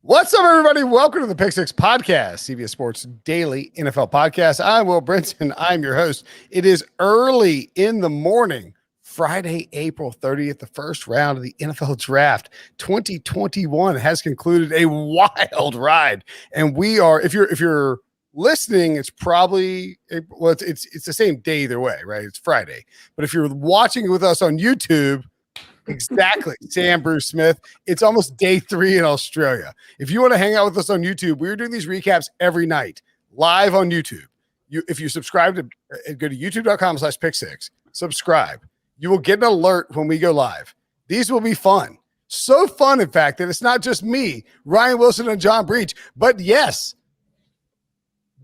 What's up, everybody? Welcome to the Pick Six Podcast, CBS Sports Daily NFL Podcast. I'm Will Brinson. I'm your host. It is early in the morning, Friday, April 30th, the first round of the NFL Draft 2021 has concluded. A wild ride, and we are. If you're listening, it's probably it's the same day either way, right? It's Friday, but if you're watching with us on YouTube. Exactly. Sam Bruce Smith. It's almost day 3 in Australia. If you want to hang out with us on YouTube, we're doing these recaps every night live on YouTube. If you subscribe to go to youtube.com/pick6, subscribe. You will get an alert when we go live. These will be fun. So fun, in fact, that it's not just me, Ryan Wilson and John Breech, but yes,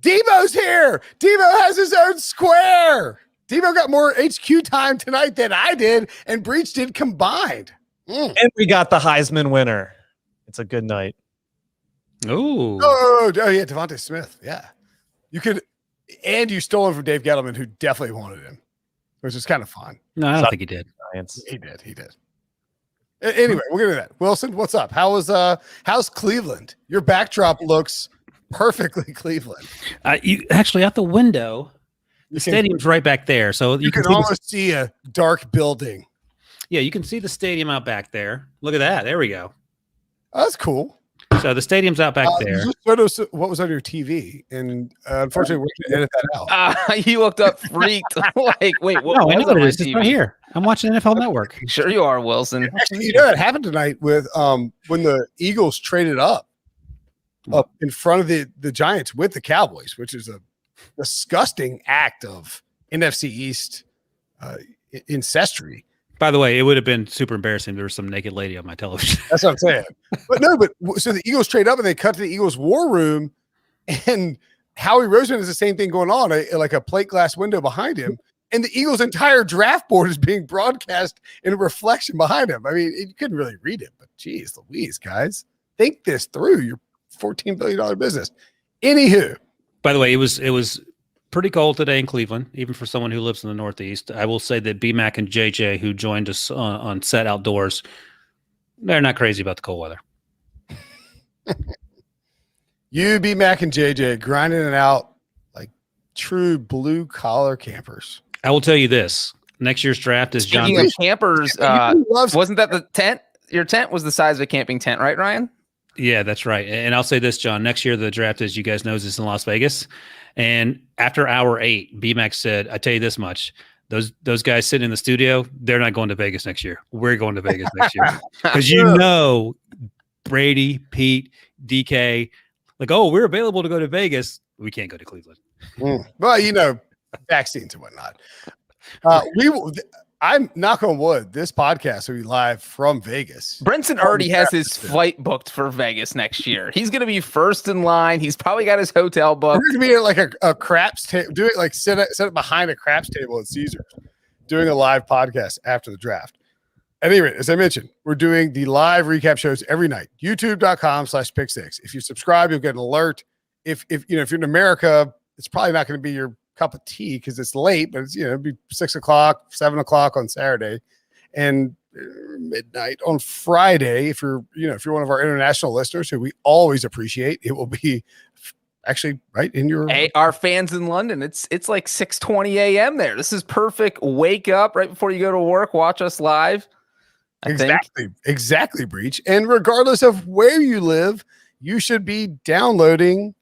Devo's here. Devo has his own square. Devo got more HQ time tonight than I did, and Breech did combined. And we got the Heisman winner. It's a good night. Oh, yeah, Devontae Smith. Yeah. You could, and you stole him from Dave Gettleman, who definitely wanted him, which is kind of fun. No, I don't think he did. He did. Anyway, we'll get to that. Wilson, what's up? How's Cleveland? Your backdrop looks perfectly Cleveland. You actually out the window. The stadium's right back there, so you can almost see a dark building. Yeah, you can see the stadium out back there. Look at that. There we go. Oh, that's cool. So the stadium's out back there. What was on your TV? And unfortunately, we're going to edit that out. You looked up freaked. Like, wait, what? No, I know what it is. It's right here. I'm watching NFL Network. Sure you are, Wilson. Actually, you know, it happened tonight with when the Eagles traded up in front of the Giants with the Cowboys, which is a disgusting act of NFC East ancestry. By the way, it would have been super embarrassing if there was some naked lady on my television. That's what I'm saying. But so the Eagles trade up and they cut to the Eagles war room, and Howie Roseman has the same thing going on, like a plate glass window behind him, and the Eagles' entire draft board is being broadcast in a reflection behind him. I mean, you couldn't really read it, but geez Louise, guys, think this through. Your $14 billion business. Anywho. By the way, it was pretty cold today in Cleveland, even for someone who lives in the Northeast. I will say that BMAC and JJ, who joined us on set outdoors, they're not crazy about the cold weather. You, BMAC, and JJ grinding it out like true blue-collar campers. I will tell you this. Next year's draft is John. Speaking of campers, wasn't that the tent? Your tent was the size of a camping tent, right, Ryan? Yeah, that's right. And I'll say this, John. Next year, the draft, as you guys know, is in Las Vegas. And after hour 8, BMAX said, I tell you this much. Those guys sitting in the studio, they're not going to Vegas next year. We're going to Vegas next year. Because you know Brady, Pete, DK, like, oh, we're available to go to Vegas. We can't go to Cleveland. Well, you know, vaccines and whatnot. I'm knock on wood. This podcast will be live from Vegas. Brinson already has his flight booked for Vegas next year. He's going to be first in line. He's probably got his hotel booked. We're going to be at like a craps table. Do it like set it behind a craps table at Caesars, doing a live podcast after the draft. At any rate, as I mentioned, we're doing the live recap shows every night. YouTube.com/pick6. If you subscribe, you'll get an alert. If you're in America, it's probably not going to be your cup of tea because it's late, but it's it'd be 6 o'clock, 7 o'clock on Saturday, and midnight on Friday. If you're one of our international listeners, who we always appreciate, it will be actually right in your. Hey, our fans in London, it's like 6:20 a.m. there. This is perfect. Wake up right before you go to work. Watch us live. Exactly, Breech. And regardless of where you live, you should be downloading,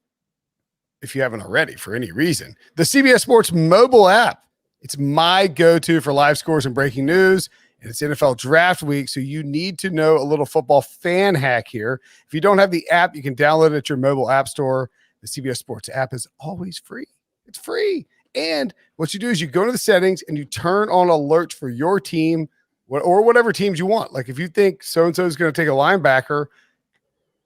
if you haven't already, for any reason, the CBS Sports mobile app. It's my go-to for live scores and breaking news, and it's NFL draft week, so you need to know a little football fan hack here. If you don't have the app, you can download it at your mobile app store. The CBS Sports app is always free. It's free. And what you do is you go to the settings and you turn on alerts for your team or whatever teams you want. Like if you think so-and-so is going to take a linebacker,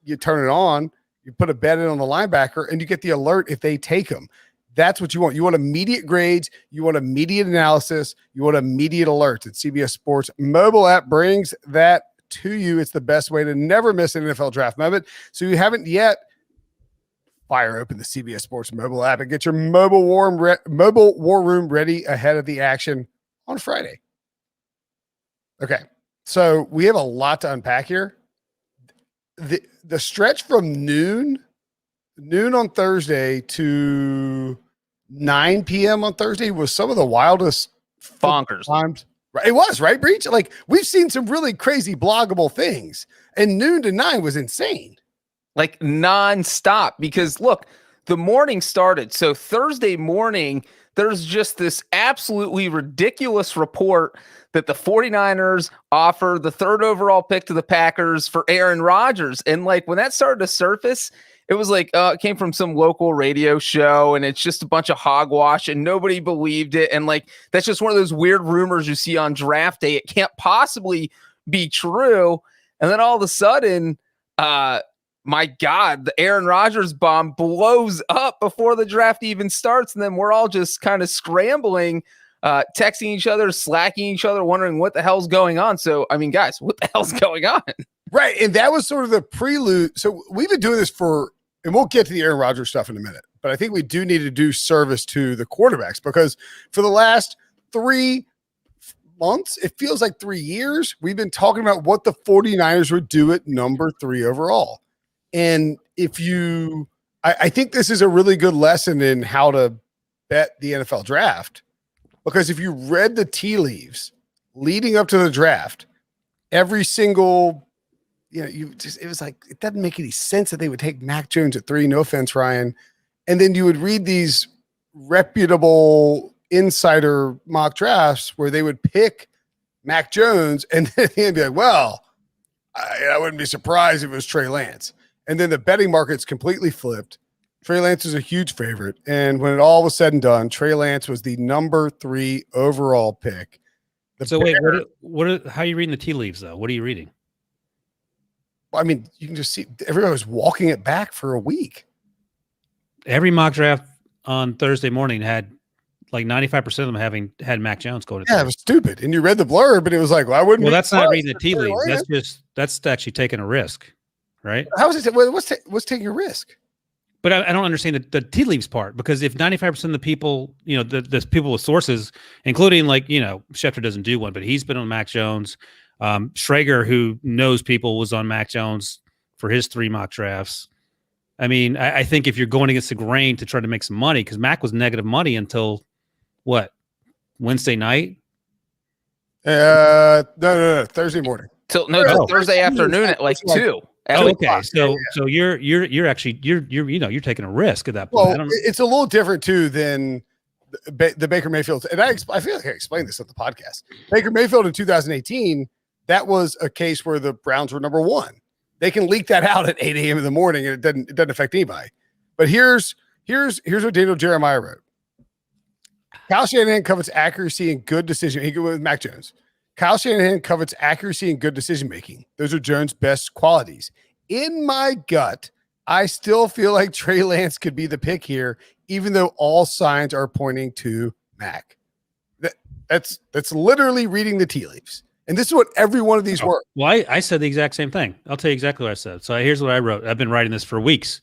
you turn it on. You put a bet in on the linebacker, and you get the alert if they take them. That's what you want. You want immediate grades. You want immediate analysis. You want immediate alerts. And CBS Sports mobile app brings that to you. It's the best way to never miss an NFL draft moment. So you haven't yet, fire open the CBS Sports mobile app and get your mobile war room ready ahead of the action on Friday. Okay, so we have a lot to unpack here. the stretch from noon on Thursday to 9 p.m. on Thursday was some of the wildest Bonkers times. It was, right, Breech? Like, we've seen some really crazy bloggable things, and noon to 9 was insane. Like nonstop, because look, the morning started. So Thursday morning, there's just this absolutely ridiculous report that the 49ers offer the 3rd overall pick to the Packers for Aaron Rodgers. And like when that started to surface, it was like, it came from some local radio show and it's just a bunch of hogwash and nobody believed it. And like, that's just one of those weird rumors you see on draft day. It can't possibly be true. And then all of a sudden, my God, the Aaron Rodgers bomb blows up before the draft even starts. And then we're all just kind of scrambling, texting each other, slacking each other, wondering what the hell's going on. So, I mean, guys, what the hell's going on? Right. And that was sort of the prelude. So we've been doing this and we'll get to the Aaron Rodgers stuff in a minute, but I think we do need to do service to the quarterbacks, because for the last 3 months, it feels like 3 years, we've been talking about what the 49ers would do at number 3 overall. And I think this is a really good lesson in how to bet the NFL draft, because if you read the tea leaves leading up to the draft, every single, it was like, it doesn't make any sense that they would take Mac Jones at 3. No offense, Ryan. And then you would read these reputable insider mock drafts where they would pick Mac Jones and then they'd be like, well, I wouldn't be surprised if it was Trey Lance. And then the betting market's completely flipped. Trey Lance is a huge favorite. And when it all was said and done, Trey Lance was the number 3 overall pick. How are you reading the tea leaves, though? What are you reading? I mean, you can just see everybody was walking it back for a week. Every mock draft on Thursday morning had like 95% of them had Mac Jones go to. Yeah, it was stupid. And you read the blurb, but it was like, well, I wouldn't. Well, that's not reading the tea leaves. That's actually taking a risk, right? How is it? What's taking a risk? But I don't understand the tea leaves part, because if 95% of the people, the people with sources, including Schefter doesn't do one, but he's been on Mac Jones. Schrager, who knows people, was on Mac Jones for his 3 mock drafts. I mean, I think if you're going against the grain to try to make some money, because Mac was negative money until what, Wednesday night? No, Thursday morning. Till Thursday afternoon at like 2. Okay, so you're actually you're taking a risk at that point. Well, it's a little different too than the Baker Mayfield, and I feel like I explained this at the podcast. Baker Mayfield in 2018, that was a case where the Browns were number 1. They can leak that out at 8 a.m. in the morning, and it doesn't affect anybody. But here's what Daniel Jeremiah wrote. Kyle Shanahan covets accuracy and good decision. He go with Mac Jones. Kyle Shanahan covets accuracy and good decision making. Those are Jones' best qualities. In my gut, I still feel like Trey Lance could be the pick here, even though all signs are pointing to Mac. That's literally reading the tea leaves. And this is what every one of these were. Well, I said the exact same thing. I'll tell you exactly what I said. So here's what I wrote. I've been writing this for weeks.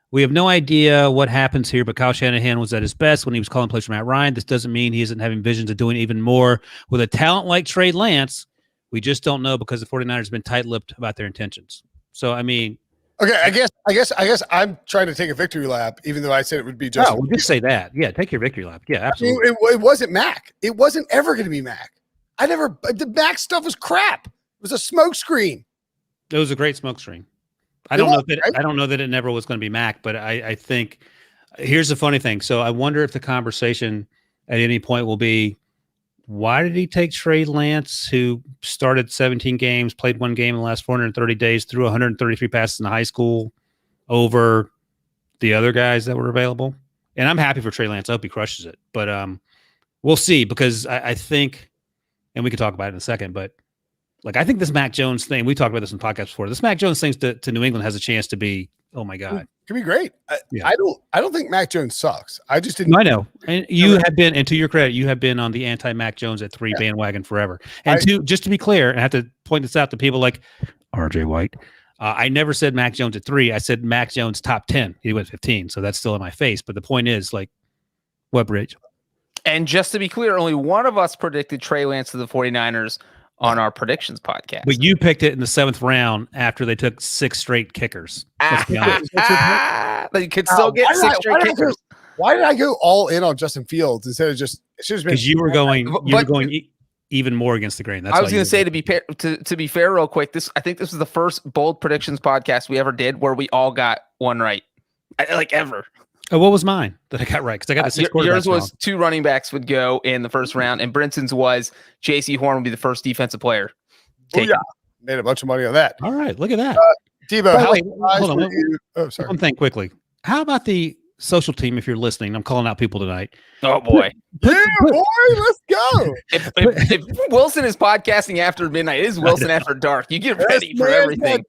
We have no idea what happens here, but Kyle Shanahan was at his best when he was calling plays for Matt Ryan. This doesn't mean he isn't having visions of doing even more with a talent like Trey Lance. We just don't know, because the 49ers have been tight-lipped about their intentions. So, I mean, okay, I guess I'm trying to take a victory lap, even though I said it would be just. No, we'll just say that. Yeah, take your victory lap. Yeah, absolutely. It wasn't Mac. It wasn't ever going to be Mac. The Mac stuff was crap. It was a smoke screen. It was a great smoke screen. I don't know that it never was going to be Mac, but I think here's the funny thing. So I wonder if the conversation at any point will be, why did he take Trey Lance, who started 17 games, played 1 game in the last 430 days, threw 133 passes in high school, over the other guys that were available? And I'm happy for Trey Lance. I hope he crushes it. But we'll see, because I think, and we can talk about it in a second, but I think this Mac Jones thing, we talked about this in podcasts before. This Mac Jones thing to New England has a chance to be, oh my God, it could be great. Yeah. I don't think Mac Jones sucks. I just didn't. I know, and you have been, and to your credit, you have been on the anti-Mac Jones at 3 bandwagon forever. And just to be clear, and I have to point this out to people like RJ White, I never said Mac Jones at 3. I said Mac Jones top 10. He went 15, so that's still in my face. But the point is, what, Bridge? And just to be clear, only one of us predicted Trey Lance to the 49ers. on our predictions podcast. But you picked it in the 7th round after they took 6 straight kickers. Let's be honest. They could still get 6 straight kickers. Why did I go all in on Justin Fields instead of just? Because you were going even more against the grain. That's I was going to say, to be fair, real quick. I think this was the first bold predictions podcast we ever did where we all got one right, like ever. Oh, what was mine that I got right? Because I got the 6 quarterbacks. Yours was wrong. 2 running backs would go in the first round, and Brinson's was J.C. Horn would be the first defensive player. Yeah, made a bunch of money on that. All right, look at that. Debo, hold on. Oh, sorry. One thing quickly. How about the social team? If you're listening, I'm calling out people tonight. Oh boy, yeah, boy, let's go. If Wilson is podcasting after midnight, it is Wilson after dark. You get ready for everything.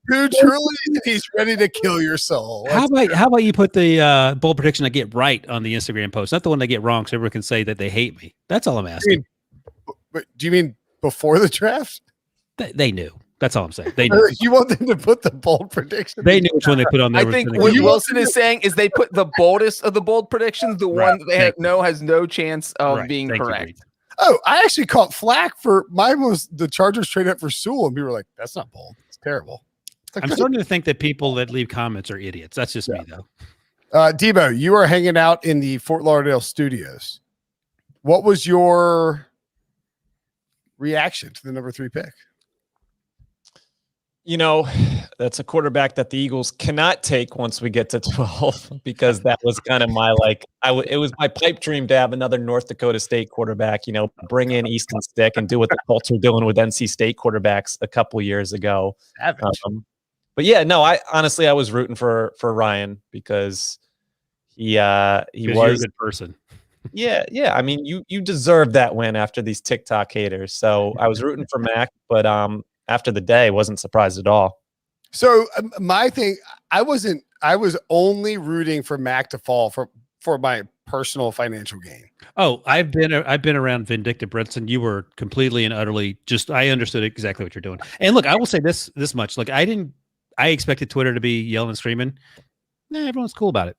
He's ready to kill your soul. How about you put the bold prediction I get right on the Instagram post, not the one I get wrong, so everyone can say that they hate me. That's all I'm asking. But do you mean before the draft? They knew. That's all I'm saying. They knew. You want them to put the bold prediction? They knew which one they put on there. I think what Wilson is saying is they put the boldest of the bold predictions, the one that they has no chance of being correct. Oh, I actually caught flack for mine was the Chargers trade up for Sewell, and people were like, "That's not bold. It's terrible." I'm starting to think that people that leave comments are idiots. That's just me, though. Debo, you are hanging out in the Fort Lauderdale studios. What was your reaction to the number 3 pick? You know, that's a quarterback that the Eagles cannot take once we get to 12 because that was kind of my it was my pipe dream to have another North Dakota State quarterback, you know, bring in Easton Stick and do what the Colts were doing with NC State quarterbacks a couple years ago. But yeah, no, I was rooting for Ryan because he was a good person. Yeah. I mean, you deserve that win after these TikTok haters. So I was rooting for Mac, but after the day, wasn't surprised at all. So my thing, I was only rooting for Mac to fall for my personal financial gain. Oh, I've been around vindictive Brinson. You were completely and utterly I understood exactly what you're doing. And look, I will say this much. Like I expected Twitter to be yelling and screaming. Nah, everyone's cool about it.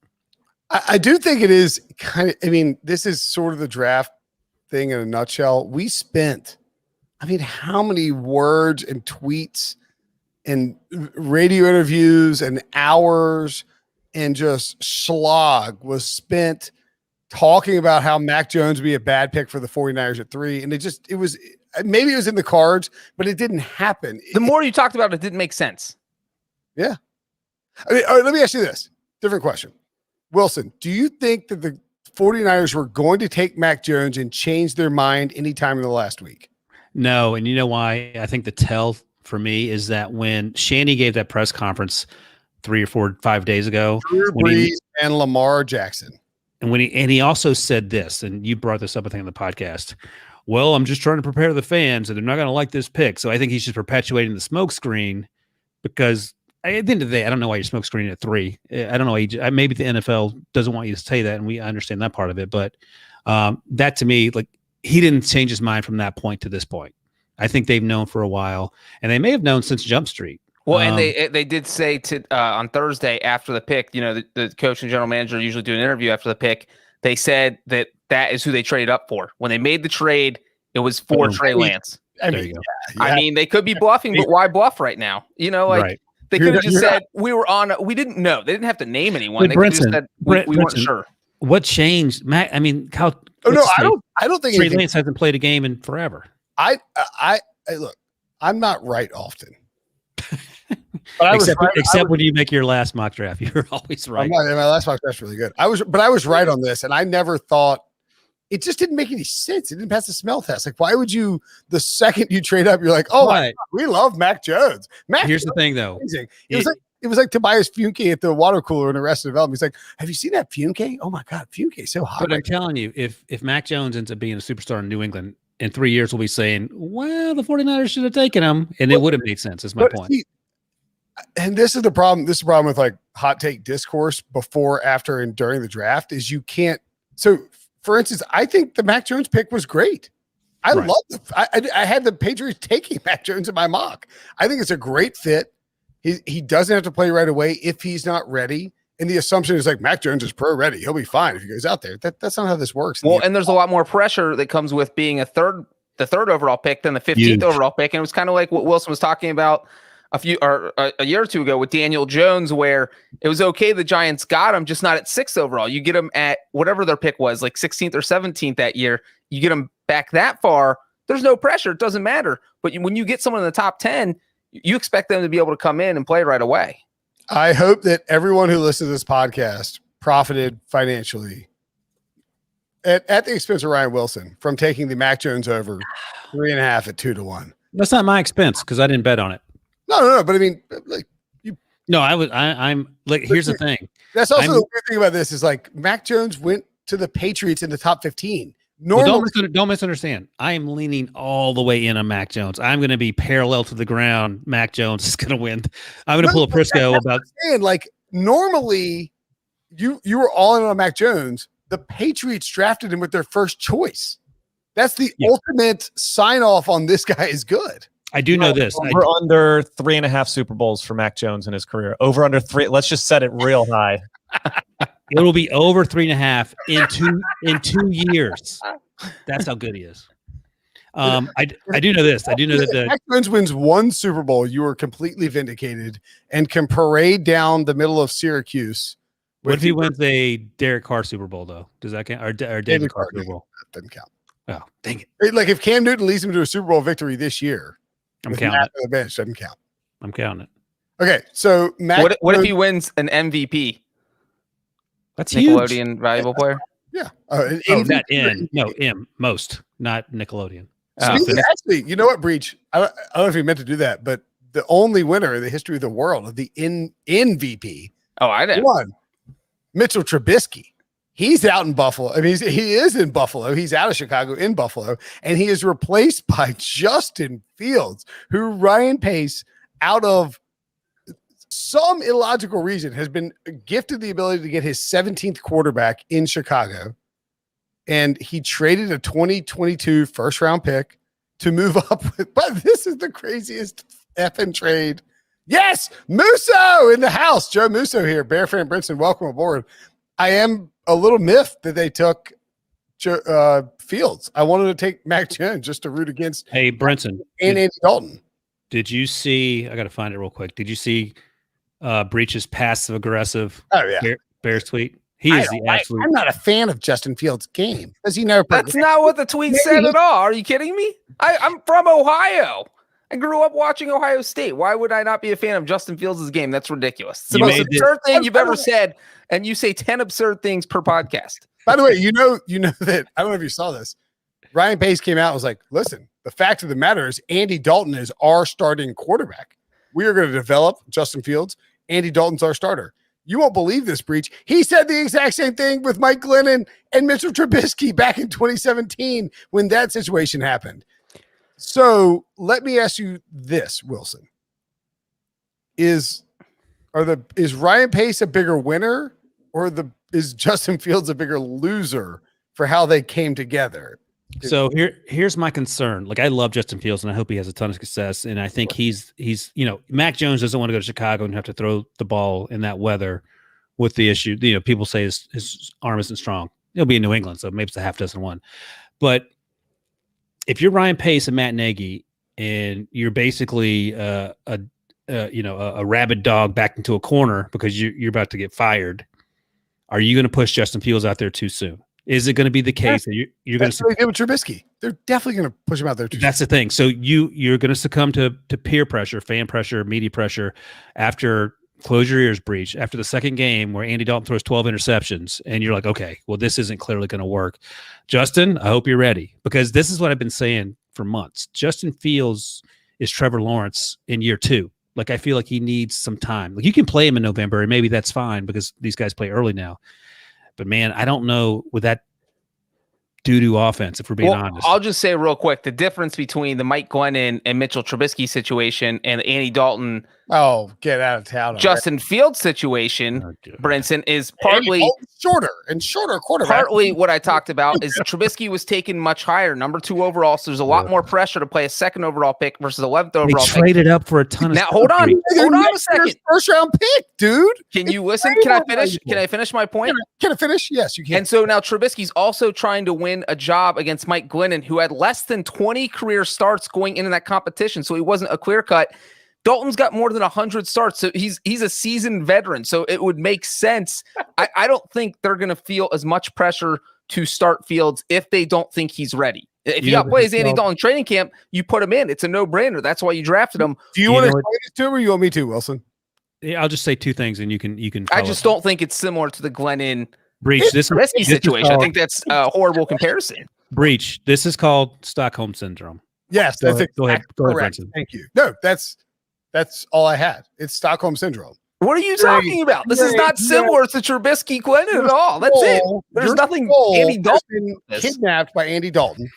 I do think it is kind of, I mean, this is sort of the draft thing in a nutshell. We spent, how many words and tweets and radio interviews and hours and just slog was spent talking about how Mac Jones would be a bad pick for the 49ers at 3. And maybe it was in the cards, but it didn't happen. The more you talked about it, didn't make sense. Yeah. All right, let me ask you this. Different question. Wilson, do you think that the 49ers were going to take Mac Jones and change their mind anytime in the last week? No, and you know why? I think the tell for me is that when Shanny gave that press conference 3 or 4, 5 days ago, Drew Brees and Lamar Jackson, and he also said this, and you brought this up, I think, on the podcast. Well, I'm just trying to prepare the fans, and they're not going to like this pick. So I think he's just perpetuating the smoke screen because at the end of the day, I don't know why you're smoke screening at 3. I don't know. Maybe the NFL doesn't want you to say that, and I understand that part of it. But that to me, like, he didn't change his mind from that point to this point. I think they've known for a while, and they may have known since Jump Street. Well, and they did say on Thursday after the pick, you know, the coach and general manager usually do an interview after the pick. They said that is who they traded up for. When they made the trade, it was for Trey Lance. There you go. I mean, they could be bluffing, but why bluff right now? You know, like they could have just said we didn't know. They didn't have to name anyone. They could have just said we weren't sure. What changed, Matt? I mean, I don't think Trey Lance hasn't played a game in forever. I look, I'm not right often. But except when you make your last mock draft, you're always right. My last mock draft's really good. I was right on this, and I never thought it just didn't make any sense. It didn't pass the smell test. Like, why would you? The second you trade up, you're like, oh, my God, we love Mac Jones. Here's the thing, though. It was like Tobias Funke at the water cooler in Arrested Development. He's like, have you seen that Funke? Oh my God, Funke so hot. But I'm telling you, if Mac Jones ends up being a superstar in New England, in 3 years, we'll be saying, well, the 49ers should have taken him, and it would have made sense, is my point. And this is the problem. This is the problem with like hot take discourse before, after, and during the draft is you can't. So, for instance, I think the Mac Jones pick was great. I love it. I had the Patriots taking Mac Jones in my mock. I think it's a great fit. He doesn't have to play right away if he's not ready. And the assumption is like Mac Jones is pro ready. He'll be fine if he goes out there. That's not how this works. Well, and there's a lot more pressure that comes with being a third the 3rd overall pick, then the 15th overall pick. And it was kind of like what Wilson was talking about a year or two ago with Daniel Jones, where it was okay. The Giants got him, just not at 6th overall. You get him at whatever their pick was, like 16th or 17th that year. You get him back that far. There's no pressure. It doesn't matter. But when you get someone in the top 10, you expect them to be able to come in and play right away. I hope that everyone who listens to this podcast profited financially at the expense of Ryan Wilson from taking the Mac Jones over 3.5 at 2-1. That's not my expense because I didn't bet on it. No. But I mean, like no, I'm like, here's the thing. That's also the weird thing about this is like Mac Jones went to the Patriots in the top 15. Normally, well, don't misunderstand. I am leaning all the way in on Mac Jones. I'm going to be parallel to the ground. Mac Jones is going to win. I'm going to pull a Prisco about. And like normally, you were all in on Mac Jones. The Patriots drafted him with their first choice. That's the ultimate sign off on this guy is good. I do know this. Over under 3.5 Super Bowls for Mac Jones in his career. Over under 3. Let's just set it real high. It will be over 3.5 in 2 years. That's how good he is. I do know this. I do know that the Mac Jones wins 1 Super Bowl. You are completely vindicated and can parade down the middle of Syracuse. What if he wins a Derek Carr Super Bowl though? Does that count? Or David Carr Super Bowl? That doesn't count. Oh, dang it! Like if Cam Newton leads him to a Super Bowl victory this year, I'm counting it. The bench doesn't count. I'm counting it. Okay, so Mac. What if he wins an MVP? That's Nickelodeon huge. Valuable Player. Yeah. Not in. No, M. Most. Not Nickelodeon. Actually, you know what, Breech? I don't know if he meant to do that, but the only winner in the history of the world of the MVP. Oh, I know. One, Mitchell Trubisky. He's out in Buffalo. I mean, he is in Buffalo. He's out of Chicago in Buffalo, and he is replaced by Justin Fields, who Ryan Pace, out of some illogical reason, has been gifted the ability to get his 17th quarterback in Chicago. And he traded a 2022 first round pick to move up with, but this is the craziest effing trade. Yes, Musso in the house. Joe Musso here. Bear fan Brinson, welcome aboard. I am a little miffed that they took Fields. I wanted to take Mac Jones just to root against. Hey, Brinson. And Andy Dalton. Did you see, I got to find it real quick. Did you see Breech's passive aggressive Bears tweet? He is the absolute. I'm not a fan of Justin Fields' game. Does he know? That's not what the tweet said at all. Are you kidding me? I'm from Ohio. I grew up watching Ohio State. Why would I not be a fan of Justin Fields' game? That's ridiculous. It's the most absurd thing you've ever said, and you say 10 absurd things per podcast. By the way, you know that, I don't know if you saw this. Ryan Pace came out and was like, listen, the fact of the matter is Andy Dalton is our starting quarterback. We are going to develop Justin Fields. Andy Dalton's our starter. You won't believe this, Breech. He said the exact same thing with Mike Glennon and Mitchell Trubisky back in 2017 when that situation happened. So let me ask you this, Wilson. Is Ryan Pace a bigger winner, or is Justin Fields a bigger loser for how they came together? So here's my concern. Like, I love Justin Fields and I hope he has a ton of success. And I think he's Mac Jones doesn't want to go to Chicago and have to throw the ball in that weather with the issue. People say his arm isn't strong. He'll be in New England, so maybe it's a half dozen one. But if you're Ryan Pace and Matt Nagy and you're basically a rabid dog backed into a corner because you're about to get fired, are you going to push Justin Fields out there too soon? Is it going to be the case that you're going to do with Trubisky? They're definitely going to push him out there too soon. That's the thing. So you're going to succumb to peer pressure, fan pressure, media pressure after close your ears, Breech, after the second game where Andy Dalton throws 12 interceptions and you're like, okay, well, this isn't clearly going to work. Justin, I hope you're ready, because this is what I've been saying for months. Justin Fields is Trevor Lawrence in year 2. Like, I feel like he needs some time. Like, you can play him in November and maybe that's fine because these guys play early now. But man, I don't know with that doo-doo offense, if we're being honest. I'll just say real quick, the difference between the Mike Glennon and Mitchell Trubisky situation and the Andy Dalton Oh, get out of town. Justin Fields' situation, Brinson, is partly shorter quarterback. Partly what I talked about is Trubisky was taken much higher, number 2 overall. So there's a lot more pressure to play a 2nd overall pick versus 11th overall. They traded up for a ton of. Now hold on a second. First round pick, dude. Can you listen? Can I finish? Can I finish my point? Can I finish? Yes, you can. And so now Trubisky's also trying to win a job against Mike Glennon, who had less than 20 career starts going into that competition. So he wasn't a clear cut. Dalton's got more than 100 starts, so he's a seasoned veteran. So it would make sense. I don't think they're going to feel as much pressure to start Fields if they don't think he's ready. If you got plays Andy Dalton training camp, you put him in. It's a no-brainer. That's why you drafted him. Do you want to explain this to him, or you want me to, Wilson? Yeah, I'll just say 2 things, and you can. I just don't think it's similar to the Glennon Breech. This risky situation. I think that's a horrible comparison. Breech. This is called Stockholm syndrome. Yes, that's go ahead, correct. Thank you. No, that's all I had. It's Stockholm syndrome. What are you talking about? This is not similar to Trubisky Glennon at all. That's it. There's nothing. Andy Dalton kidnapped by Andy Dalton,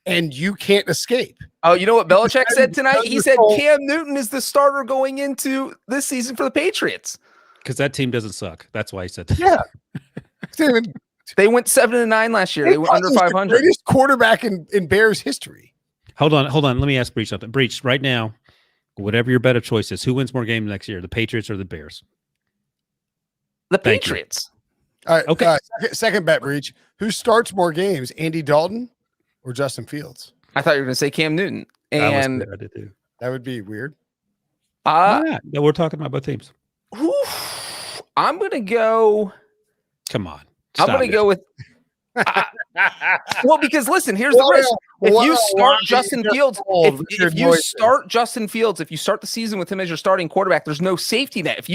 and you can't escape. Oh, you know what Belichick said tonight? He said Cam Newton is the starter going into this season for the Patriots because that team doesn't suck. That's why he said that. Yeah, they went 7-9 last year. They went under 500. The greatest quarterback in Bears history. Hold on. Let me ask Breech something. Breech, right now, whatever your better choice is, who wins more games next year, the Patriots or the Bears? The Patriots. All right. Okay. Second bet, Breech. Who starts more games, Andy Dalton or Justin Fields? I thought you were going to say Cam Newton. And I did too. That would be weird. No, we're talking about both teams. I'm going to go. Come on. I'm going to go with. Well, because listen, here's the risk. If you start Justin Fields, if you start Justin Fields, if you start the season with him as your starting quarterback, there's no safety net.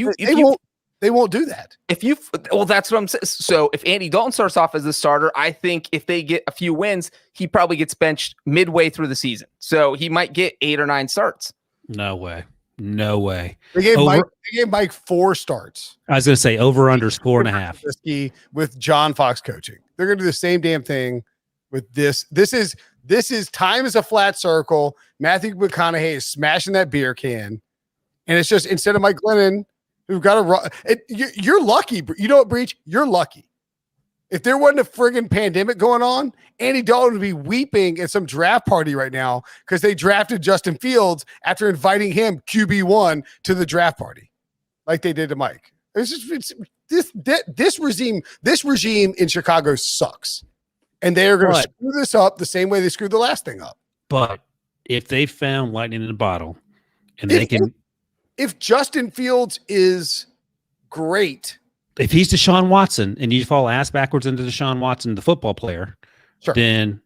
They won't do that. That's what I'm saying. So if Andy Dalton starts off as the starter, I think if they get a few wins, he probably gets benched midway through the season. So he might get 8 or 9 starts. No way. They gave Mike 4 starts. I was going to say over under 4.5 with John Fox coaching. They're going to do the same damn thing with this. This is time is a flat circle. Matthew McConaughey is smashing that beer can, and it's just instead of Mike Glennon, who got a run. You're lucky. You know what, Breech? You're lucky. If there wasn't a friggin' pandemic going on, Andy Dalton would be weeping at some draft party right now because they drafted Justin Fields after inviting him QB1 to the draft party, like they did to Mike. This regime in Chicago sucks, and they are going to screw this up the same way they screwed the last thing up. But if they found lightning in a bottle, and if Justin Fields is great. If he's Deshaun Watson and you fall ass backwards into Deshaun Watson, the football player, then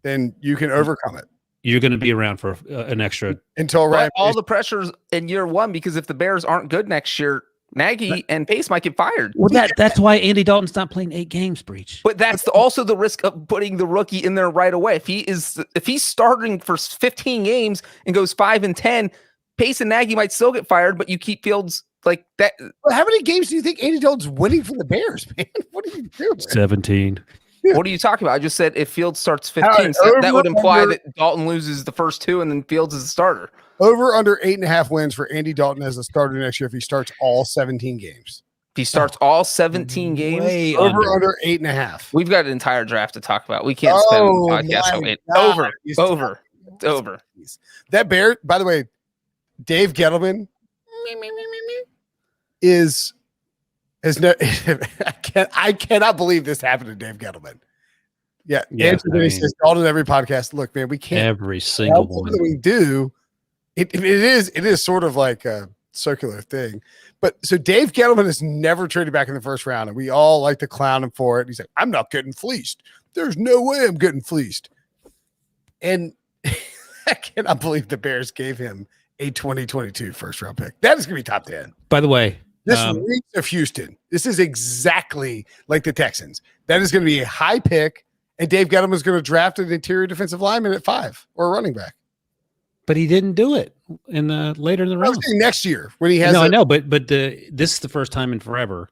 you can overcome it. You're going to be around for an extra until Ryan. All the pressures in year 1 because if the Bears aren't good next year, Nagy and Pace might get fired. Well, that's why Andy Dalton's not playing 8 games, Breech. But that's also the risk of putting the rookie in there right away. If he's starting for 15 games and goes 5-10, Pace and Nagy might still get fired, but you keep Fields like that. Well, how many games do you think Andy Dalton's winning for the Bears, man? What are you doing? 17. What are you talking about? I just said if Fields starts 15, that would imply that Dalton loses the first 2 and then Fields is the starter. Over under 8.5 wins for Andy Dalton as a starter next year if he starts all 17 games. If he starts all 17 games, under 8.5. We've got an entire draft to talk about. We can't spend a podcast on it. Over. That Bear, by the way, Dave Gettleman I cannot believe this happened to Dave Gettleman. Yeah, Anthony says Dalton every podcast. Look, man, we can't every single one that we do. It is sort of like a circular thing. But so Dave Gettleman has never traded back in the first round, and we all like to clown him for it. He's like, I'm not getting fleeced. There's no way I'm getting fleeced. And I cannot believe the Bears gave him a 2022 first round pick. That is going to be top 10. By the way, this reeks of Houston. This is exactly like the Texans. That is going to be a high pick, and Dave Gettleman is going to draft an interior defensive lineman at 5 or a running back. But he didn't do it later in the round. Next year when he has. No, I know, but this is the first time in forever.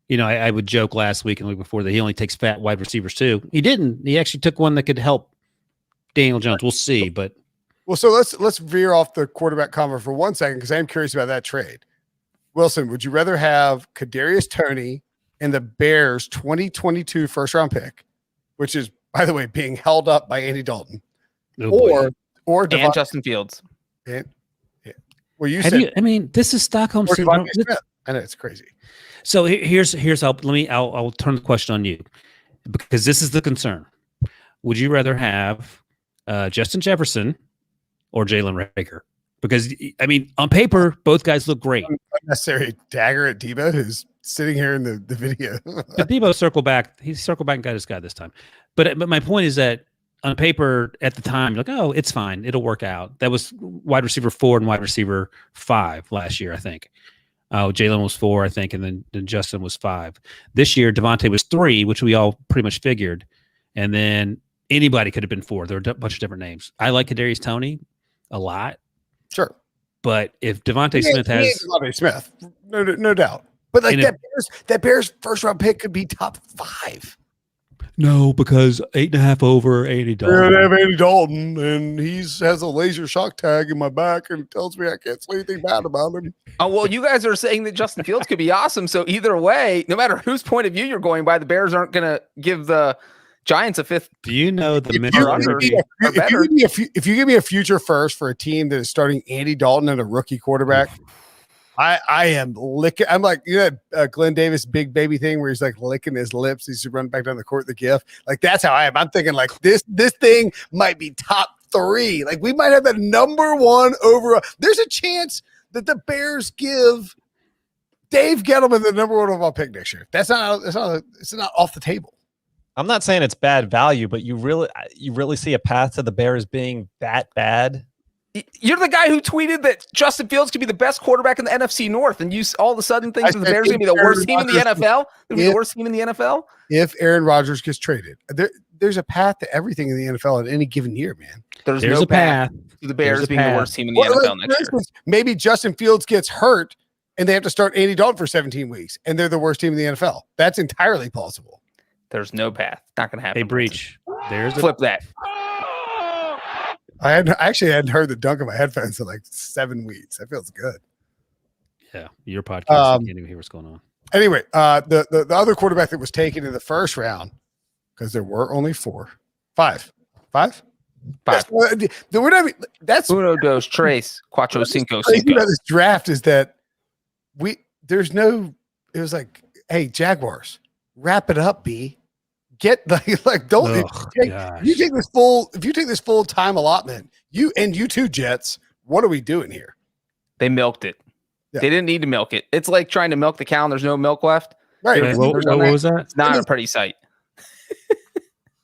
You know, I would joke last week and the week before that he only takes fat wide receivers too. He didn't. He actually took one that could help Daniel Jones. We'll see, but Well, so let's veer off the quarterback convo for 1 second because I am curious about that trade. Wilson, would you rather have Kadarius Toney and the Bears 2022 first-round pick, which is, by the way, being held up by Andy Dalton, or and Justin Fields? Well, you said. This is Stockholm syndrome. I know it's crazy. So here's how. I'll turn the question on you because this is the concern. Would you rather have Justin Jefferson or Jalen Reagor? Because on paper, both guys look great. Unnecessary dagger at Debo, who's sitting here in the video. But Debo circled back. He circled back and got his guy this time. But my point is that on paper at the time, you're like, oh, it's fine. It'll work out. That was wide receiver 4 and wide receiver 5 last year, I think. Jalen was 4, I think, and then Justin was 5. This year, Devontae was 3, which we all pretty much figured. And then anybody could have been 4. There were a bunch of different names. I like Kadarius Toney a lot. Sure. But if Devontae Smith has Devontae Smith, no doubt. But like that Bears first round pick could be top 5. No, because 8.5 over Andy Dalton. I have Andy Dalton, and he has a laser shock tag in my back and tells me I can't say anything bad about him. Oh, well, you guys are saying that Justin Fields could be awesome. So either way, no matter whose point of view you're going by, the Bears aren't going to give the Giants a 5th. Do you know the if you give me a future first for a team that is starting Andy Dalton and a rookie quarterback, I am licking. I'm like, Glenn Davis big baby thing where he's like licking his lips. He's running back down the court, the gif. Like that's how I am. I'm thinking like this thing might be top 3. Like we might have the number 1 overall. There's a chance that the Bears give Dave Gettleman the number 1 overall pick next year. It's not off the table. I'm not saying it's bad value, but you really see a path to the Bears being that bad. You're the guy who tweeted that Justin Fields could be the best quarterback in the NFC North, and you all of a sudden think that the Bears are going to be the worst team in the NFL? The worst team in the NFL? If Aaron Rodgers gets traded, there's a path to everything in the NFL at any given year, man. There's no a path to the Bears being the worst team in the NFL next year. Maybe Justin Fields gets hurt, and they have to start Andy Dalton for 17 weeks, and they're the worst team in the NFL. That's entirely possible. There's no path. Not going to happen. Hey, Breech. Flip that. I actually hadn't heard the dunk of my headphones in like 7 weeks. That feels good. Yeah, your podcast. You can't even hear what's going on. Anyway, the other quarterback that was taken in the first round, because there were only 5. That's uno, dos, tres, cuatro, cinco, cinco. About this draft is that it was like, hey, Jaguars, wrap it up, B. Get don't if you take this full time allotment, you too, Jets. What are we doing here? They milked it. Yeah. They didn't need to milk it. It's like trying to milk the cow and there's no milk left. Right. What was that? It's not a pretty sight.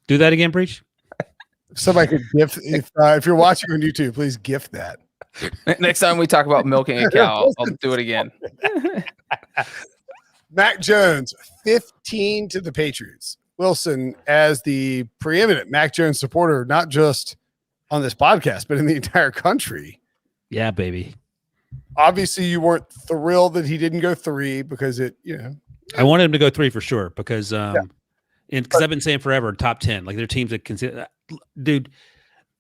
Do that again, Breech. Somebody could gift if you're watching on YouTube, please gift that. Next time we talk about milking a cow, I'll do it again. Mac Jones, 15 to the Patriots. Wilson, as the preeminent Mac Jones supporter, not just on this podcast, but in the entire country. Yeah, baby. Obviously, you weren't thrilled that he didn't go 3 because I wanted him to go 3 for sure because because I've been saying forever, top 10. Like, there are teams that consider. Dude,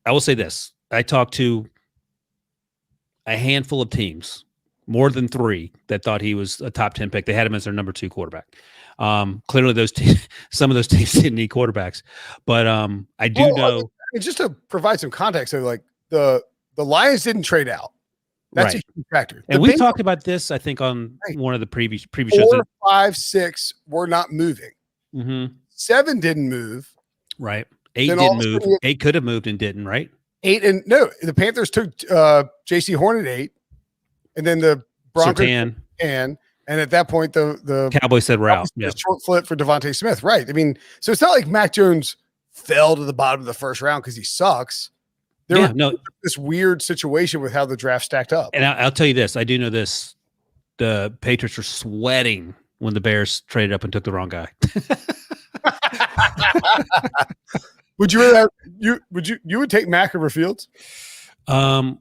I will say this. I talked to a handful of teams, more than 3, that thought he was a top 10 pick. They had him as their number 2 quarterback. Clearly, some of those teams didn't need quarterbacks, but I do know. Just to provide some context, so like the Lions didn't trade out. That's a huge factor. And we talked about this, I think, on one of the previous 4, shows. 5, 6 were not moving. Mm-hmm. 7 didn't move. Right. 8 didn't move. 8 could have moved and didn't. Right. 8 and no, the Panthers took J.C. Horn at 8, and then the Broncos and at that point the Cowboys said we're out. Yeah, short flip for Devontae Smith. Right. I mean, so it's not like Mac Jones fell to the bottom of the first round because he sucks. There was this weird situation with how the draft stacked up. And I'll tell you this: I do know this: the Patriots were sweating when the Bears traded up and took the wrong guy. Would you rather you would take Mac over Fields? I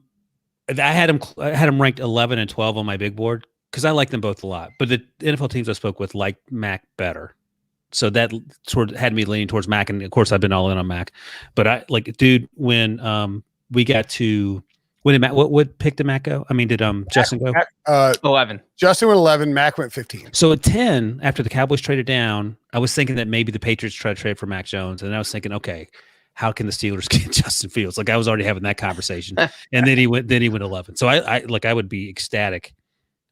had him ranked 11 and 12 on my big board because I like them both a lot. But the NFL teams I spoke with liked Mac better. So that sort of had me leaning towards Mac. And of course, I've been all in on Mac. But I like, dude, when we got to when did Matt? What pick did Matt go? I mean, did Justin go? 11. Justin went 11. Mac went 15. So at 10, after the Cowboys traded down, I was thinking that maybe the Patriots try to trade for Mac Jones, and I was thinking, okay, how can the Steelers get Justin Fields? Like I was already having that conversation, and then he went 11. So I would be ecstatic,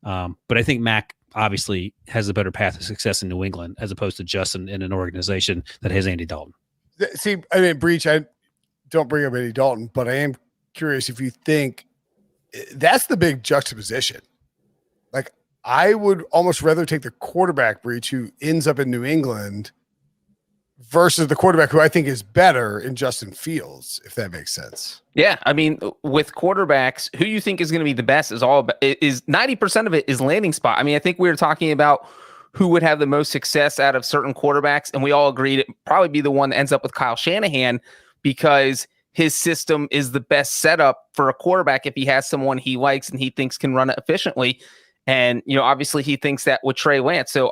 but I think Mac obviously has a better path of success in New England as opposed to Justin in an organization that has Andy Dalton. See, I mean, Breech, I don't bring up Andy Dalton, but I am curious if you think that's the big juxtaposition. Like, I would almost rather take the quarterback, Breech, who ends up in New England versus the quarterback who I think is better in Justin Fields, if that makes sense. Yeah, I mean, with quarterbacks, who you think is going to be the best is 90% of it is landing spot. I mean, I think we were talking about who would have the most success out of certain quarterbacks, and we all agreed it'd probably be the one that ends up with Kyle Shanahan because his system is the best setup for a quarterback if he has someone he likes and he thinks can run it efficiently. And, obviously he thinks that with Trey Lance. So,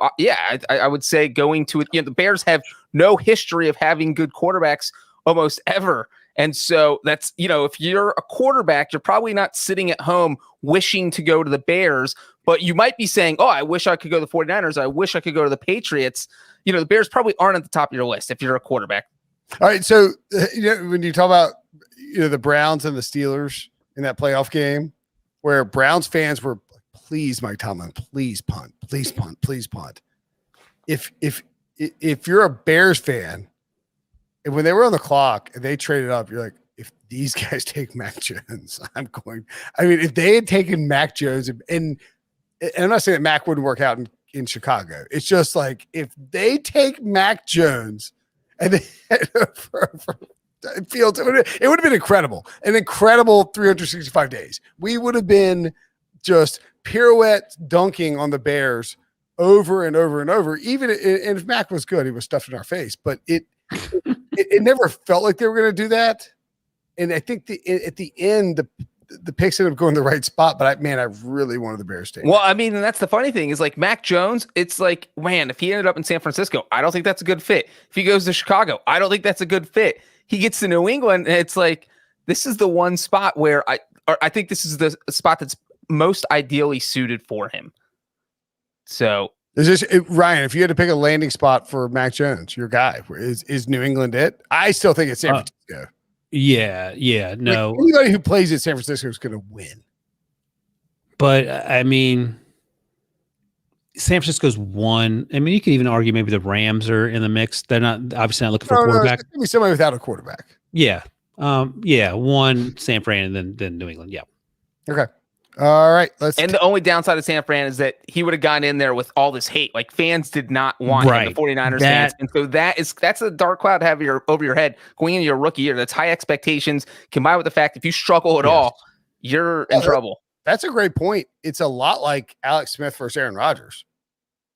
I would say going to it, the Bears have no history of having good quarterbacks almost ever. And so that's, if you're a quarterback, you're probably not sitting at home wishing to go to the Bears, but you might be saying, oh, I wish I could go to the 49ers. I wish I could go to the Patriots. The Bears probably aren't at the top of your list if you're a quarterback. All right. So, when you talk about, the Browns and the Steelers in that playoff game where Browns fans were, please, Mike Tomlin, please punt, please punt, please punt. If you're a Bears fan, and when they were on the clock and they traded up, you're like, if these guys take Mac Jones, if they had taken Mac Jones, and I'm not saying that Mac wouldn't work out in Chicago. It's just like, if they take Mac Jones and they for Fields, it would have been incredible. An incredible 365 days. We would have been just pirouette dunking on the Bears over and over and over. Even and if Mac was good, he was stuffed in our face. But it never felt like they were going to do that. And I think at the end, the picks ended up going the right spot. But I really wanted the Bears to. Well, I mean, and that's the funny thing is like Mac Jones. It's like, man, if he ended up in San Francisco, I don't think that's a good fit. If he goes to Chicago, I don't think that's a good fit. He gets to New England, and it's like this is the one spot where I think this is the spot that's most ideally suited for him. So Ryan, if you had to pick a landing spot for Mac Jones, your guy, is New England it? I still think it's San Francisco. Yeah, no. Like, anybody who plays at San Francisco is going to win. But I mean, San Francisco's one. I mean, you could even argue maybe the Rams are in the mix. They're obviously not looking for a quarterback. It's going to be somebody without a quarterback. Yeah. One San Fran and then New England. Yeah. Okay. All right. And the only downside of San Fran is that he would have gone in there with all this hate. Like fans did not want him, the 49ers fans. And so that's a dark cloud to have over your head going into your rookie year. That's high expectations combined with the fact if you struggle at all, you're in trouble. That's a great point. It's a lot like Alex Smith versus Aaron Rodgers.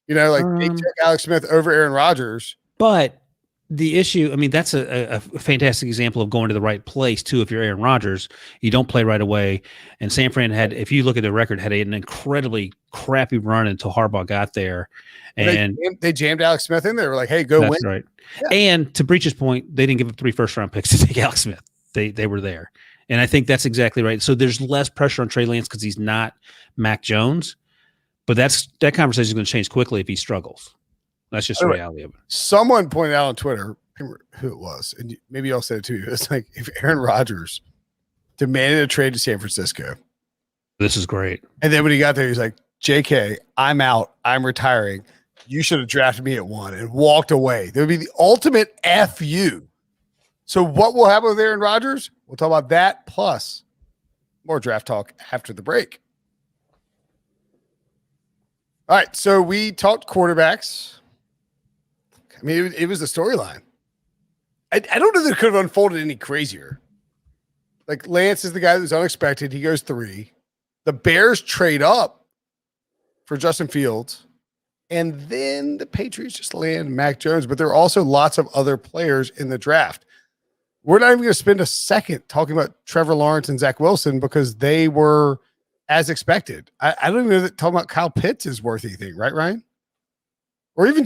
They took Alex Smith over Aaron Rodgers. But the issue, I mean, that's a fantastic example of going to the right place, too. If you're Aaron Rodgers, you don't play right away. And San Fran had, if you look at the record, had an incredibly crappy run until Harbaugh got there. And they jammed Alex Smith in there. They were like, hey, go win. That's right. Yeah. And to Breech's point, they didn't give up 3 first-round picks to take Alex Smith. They were there. And I think that's exactly right. So there's less pressure on Trey Lance because he's not Mac Jones. But that conversation is going to change quickly if he struggles. That's just the reality of it. Someone pointed out on Twitter, I can't remember who it was, and maybe I'll say it to you. It's like if Aaron Rodgers demanded a trade to San Francisco. This is great. And then when he got there, he's like, JK, I'm out. I'm retiring. You should have drafted me at 1 and walked away. That would be the ultimate FU. So what will happen with Aaron Rodgers? We'll talk about that plus more draft talk after the break. All right, so we talked quarterbacks. I mean, it was the storyline. I don't know that it could have unfolded any crazier. Like, Lance is the guy that was unexpected. He goes 3. The Bears trade up for Justin Fields. And then the Patriots just land Mac Jones. But there are also lots of other players in the draft. We're not even going to spend a second talking about Trevor Lawrence and Zach Wilson because they were as expected. I don't even know that talking about Kyle Pitts is worth anything, right, Ryan? Or even,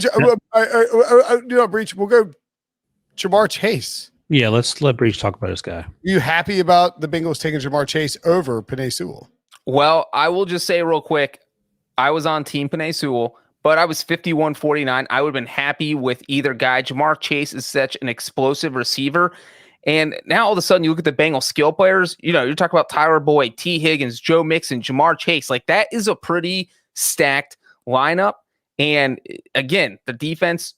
Breech, we'll go Jamar Chase. Yeah, let's let Breech talk about this guy. Are you happy about the Bengals taking Jamar Chase over Penei Sewell? Well, I will just say real quick, I was on Team Penei Sewell, but I was 51-49. I would have been happy with either guy. Jamar Chase is such an explosive receiver. And now all of a sudden you look at the Bengals skill players, you're talking about Tyler Boyd, T. Higgins, Joe Mixon, Jamar Chase. Like, that is a pretty stacked lineup. And again, the defense,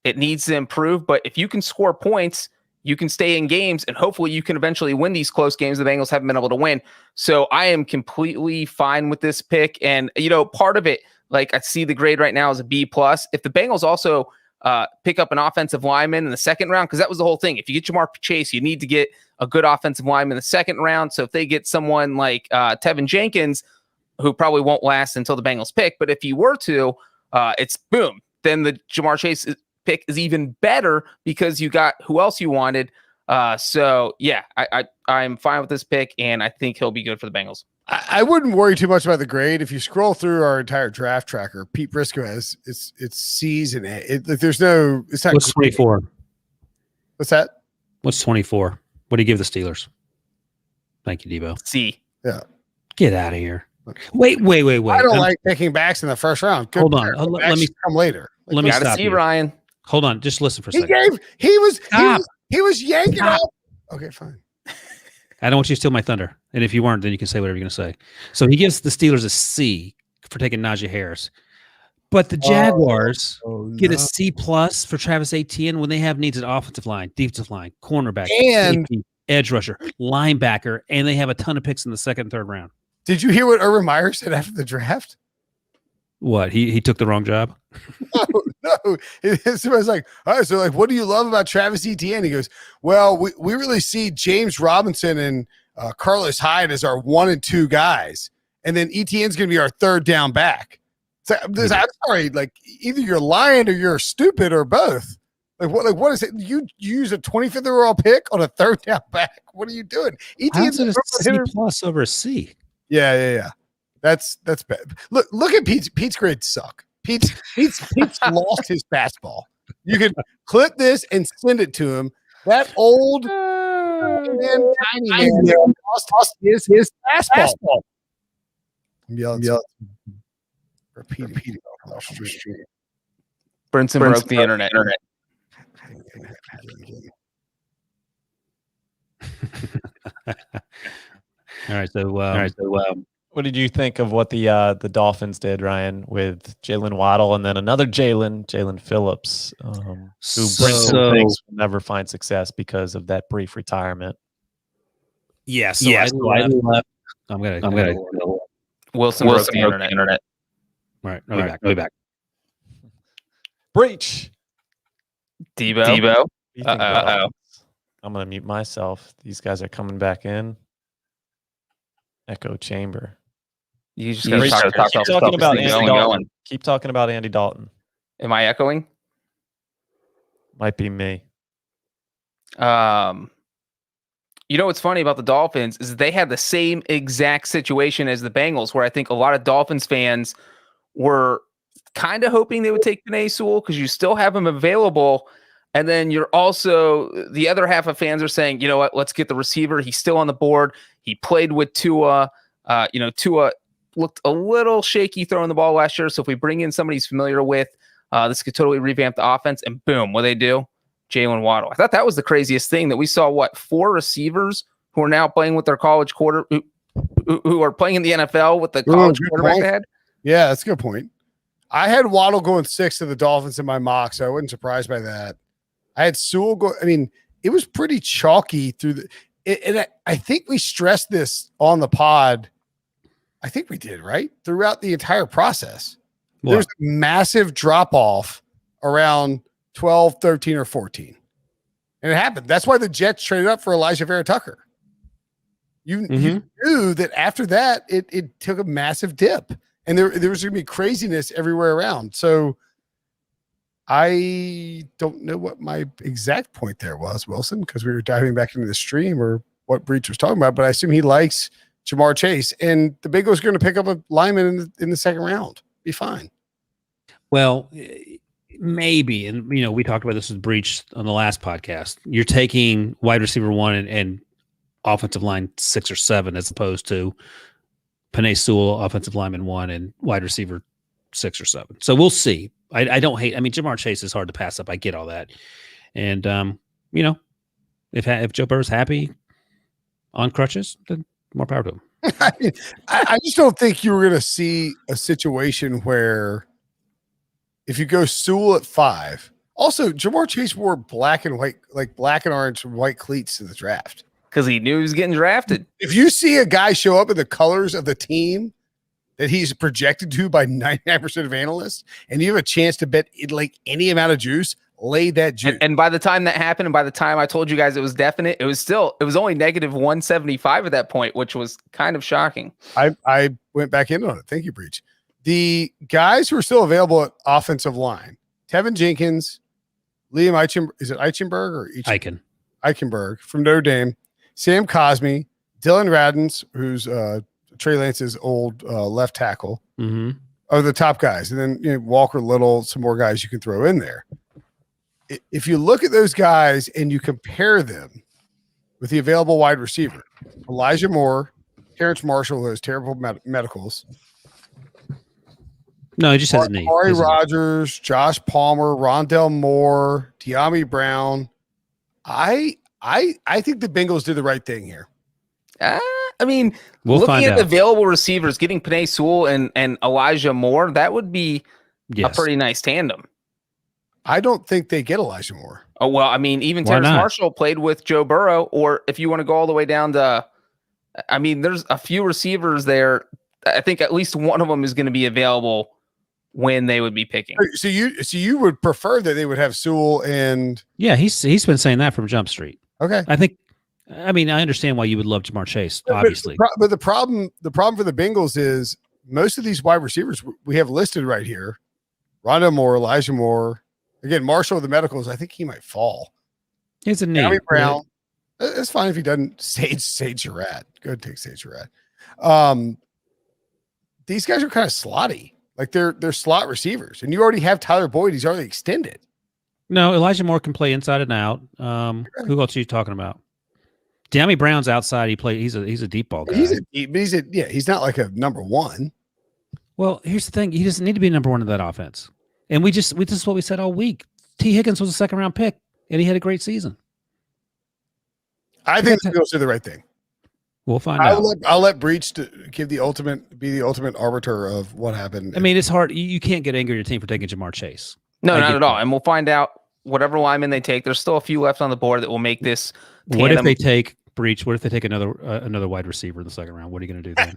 it needs to improve. But if you can score points, you can stay in games, and hopefully you can eventually win these close games the Bengals haven't been able to win. So I am completely fine with this pick. And, part of it, like, I see the grade right now as a B+. If the Bengals also pick up an offensive lineman in the second round, because that was the whole thing. If you get Jamar Chase, you need to get a good offensive lineman in the second round. So if they get someone like Tevin Jenkins, who probably won't last until the Bengals pick, but if you were to, it's boom. Then the Jamar Chase pick is even better because you got who else you wanted. So yeah, I'm fine with this pick, and I think he'll be good for the Bengals. I wouldn't worry too much about the grade. If you scroll through our entire draft tracker, Pete Briscoe has it's C's and A. There's no. It's not. What's 24? What's that? What's 24? What do you give the Steelers? Thank you, Debo. C. Yeah. Get out of here. Wait. I don't like picking backs in the first round. Good hold on. Let me come later. Let me gotta stop see you. Ryan. Hold on. Just listen for a second. He was yanking off. Okay, fine. I don't want you to steal my thunder. And if you weren't, then you can say whatever you're going to say. So he gives the Steelers a C for taking Najee Harris. But the Jaguars get a C+ for Travis Etienne when they have needs at offensive line, defensive line, cornerback, and safety, edge rusher, linebacker, and they have a ton of picks in the second and third round. Did you hear what Urban Meyer said after the draft? What? He took the wrong job? No. Somebody's like, all right, so like, what do you love about Travis Etienne? He goes, well, we really see James Robinson and Carlos Hyde as our 1 and 2 guys. And then Etienne's going to be our third down back. So I'm sorry, like, either you're lying or you're stupid or both. What is it? You use a 25th overall pick on a third down back. What are you doing? How's it a C+ over a C? Yeah. That's bad. Look at Pete's grades suck. Pete's lost his fastball. You could clip this and send it to him. That old tiny man lost his fastball. I'm yelling. Repeating off the street. Brinson broke the internet. All right. So, what did you think of what the Dolphins did, Ryan, with Jalen Waddle and then another Jalen Phillips, who Brinson thinks will never find success because of that brief retirement? Yeah. So I left. I'm gonna. Wilson broke the internet. All right. I'll be back. Breech. Debo. I'm gonna mute myself. These guys are coming back in. Echo chamber. You just gotta keep talking about Andy Dalton. Keep talking about Andy Dalton. Am I echoing? Might be me. What's funny about the Dolphins is they had the same exact situation as the Bengals, where I think a lot of Dolphins fans were kind of hoping they would take Penei Sewell because you still have him available. And then you're also, the other half of fans are saying, you know what, let's get the receiver. He's still on the board. He played with Tua. Tua looked a little shaky throwing the ball last year. So if we bring in somebody he's familiar with, this could totally revamp the offense. And boom, what they do? Jalen Waddle. I thought that was the craziest thing, that we saw, 4 receivers who are now playing with their college who are playing in the NFL with the college quarterback they had. Yeah, that's a good point. I had Waddle going 6 to the Dolphins in my mock, so I wasn't surprised by that. I had Sewell go. I mean, it was pretty chalky through and I think we stressed this on the pod. I think we did, right? Throughout the entire process. There's a massive drop off around 12, 13, or 14. And it happened. That's why the Jets traded up for Elijah Vera Tucker. You knew that after that, it took a massive dip. And there was going to be craziness everywhere around. So I don't know what my exact point there was, Wilson, because we were diving back into the stream or what Breech was talking about. But I assume he likes Jamar Chase. And the Bengals are going to pick up a lineman in the second round. Be fine. Well, maybe, and we talked about this with Breech on the last podcast. You're taking wide receiver 1 and offensive line 6 or 7 as opposed to Penei Sewell, offensive lineman 1, and wide receiver 6 or 7. So we'll see. I don't hate. I mean, Jamar Chase is hard to pass up. I get all that, and if Joe Burrow's happy on crutches, then more power to him. I just don't think you were going to see a situation where if you go Sewell at 5. Also, Jamar Chase wore black and white, like black and orange and white cleats to the draft because he knew he was getting drafted. If you see a guy show up in the colors of the team that he's projected to by 99% of analysts, and you have a chance to bet like any amount of juice, lay that juice. And by the time that happened, and by the time I told you guys it was definite, it was only negative 175 at that point, which was kind of shocking. I went back in on it. Thank you, Breech. The guys who are still available at offensive line: Tevin Jenkins, Liam Eichenberg or Eichenberg from Notre Dame, Sam Cosmi, Dylan Radins, who's Trey Lance's old left tackle, are the top guys. And then Walker Little, some more guys you can throw in there. If you look at those guys and you compare them with the available wide receiver, Elijah Moore, Terrence Marshall, who has terrible medicals. No, he just has a knee. Aaron Rodgers, Josh Palmer, Rondell Moore, De'Ami Brown. I think the Bengals did the right thing here. I mean, looking at the available receivers, getting Penei Sewell and Elijah Moore, that would be a pretty nice tandem. I don't think they get Elijah Moore. Oh, well, I mean, even Terrence Marshall played with Joe Burrow, or if you want to go all the way down to, I mean, there's a few receivers there. I think at least one of them is going to be available when they would be picking. So you would prefer that they would have Sewell and... Yeah, he's been saying that from Jump Street. Okay. I mean, I understand why you would love Jamar Chase, obviously. But the problem for the Bengals is most of these wide receivers we have listed right here: Rondell Moore, Elijah Moore. Again, Marshall with the medicals, I think he might fall. He's a name. Brown. It's fine if he doesn't. Sage Surratt. Go ahead, take Sage Surratt. These guys are kind of slotty. Like they're slot receivers. And you already have Tyler Boyd. He's already extended. No, Elijah Moore can play inside and out. Who else are you talking about? De'Ami Brown's outside. He's a deep ball guy. He's not like a number one. Well, here's the thing. He doesn't need to be number one in that offense. And this is what we said all week. T. Higgins was a second round pick, and he had a great season. I think the Bengals did the right thing. We'll find out. I'll let Breech be the ultimate arbiter of what happened. I mean, it's hard. You can't get angry at your team for taking Jamar Chase. No, not at all. And we'll find out whatever lineman they take. There's still a few left on the board that will make this tandem. What if they take Breech? What if they take another wide receiver in the second round? What are you going to do then?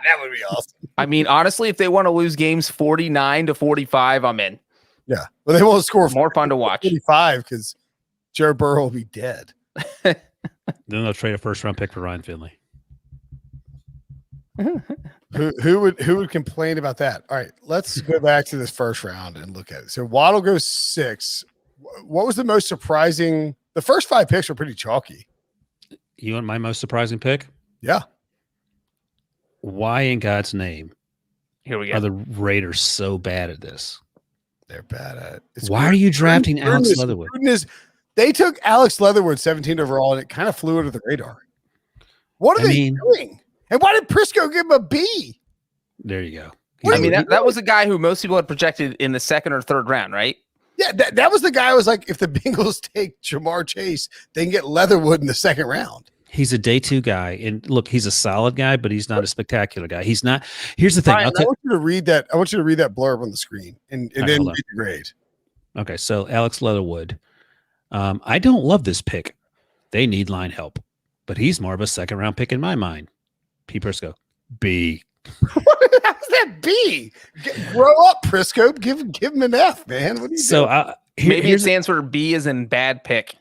That would be awesome. I mean, honestly, if they want to lose games 49-45, I'm in. Yeah. Well, they won't score more fun to watch. 45 because Joe Burrow will be dead. Then they'll trade a first round pick for Ryan Finley. Who would complain about that? All right, let's go back to this first round and look at it. So Waddle goes 6. What was the most surprising? The first 5 picks were pretty chalky. You want my most surprising pick? Yeah. Why in God's name here we go. Are the Raiders so bad at this? They're bad at it. Why are you drafting Alex Leatherwood? They took Alex Leatherwood 17th overall, and it kind of flew under the radar. What are they doing? And why did Prisco give him a B? There you go. I mean, that was a guy who most people had projected in the second or third round, right? Yeah, that was the guy who was like, if the Bengals take Jamar Chase, they can get Leatherwood in the second round. He's a day 2 guy. And look, he's a solid guy, but he's not a spectacular guy. He's not. Here's the thing. Brian, I want you to read that. I want you to read that blurb on the screen and then read the grade. Okay, so Alex Leatherwood. I don't love this pick. They need line help, but he's more of a second round pick in my mind. P. Prisco, B. What is that B? Grow up, Prisco. Give him an F, man. What are you doing? Maybe it stands for B as in bad pick.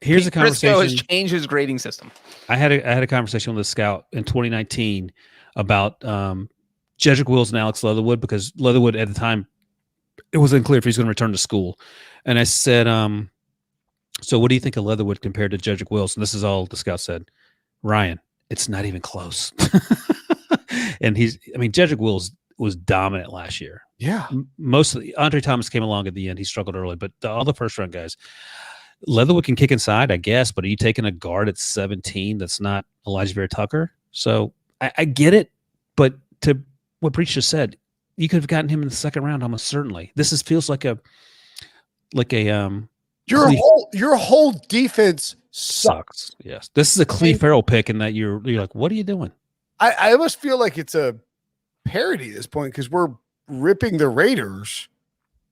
Here's a conversation. Prisco has changed his grading system. I had a conversation with a scout in 2019 about Jedrick Wills and Alex Leatherwood, because Leatherwood at the time, it was unclear if he's going to return to school. And I said, so what do you think of Leatherwood compared to Jedrick Wills? And this is all the scout said. Ryan, it's not even close. And Jedrick Wills was dominant last year. Yeah. Mostly Andre Thomas came along at the end. He struggled early, but all the first round guys. Leatherwood can kick inside, I guess, but are you taking a guard at 17 that's not Elijah Vera Tucker? So I get it, but to what Breech just said, you could have gotten him in the second round almost certainly. This feels like a your whole defense sucks. Yes, this is a Cleve Farrell pick, and that you're like, what are you doing? I almost feel like it's a parody at this point because we're ripping the Raiders.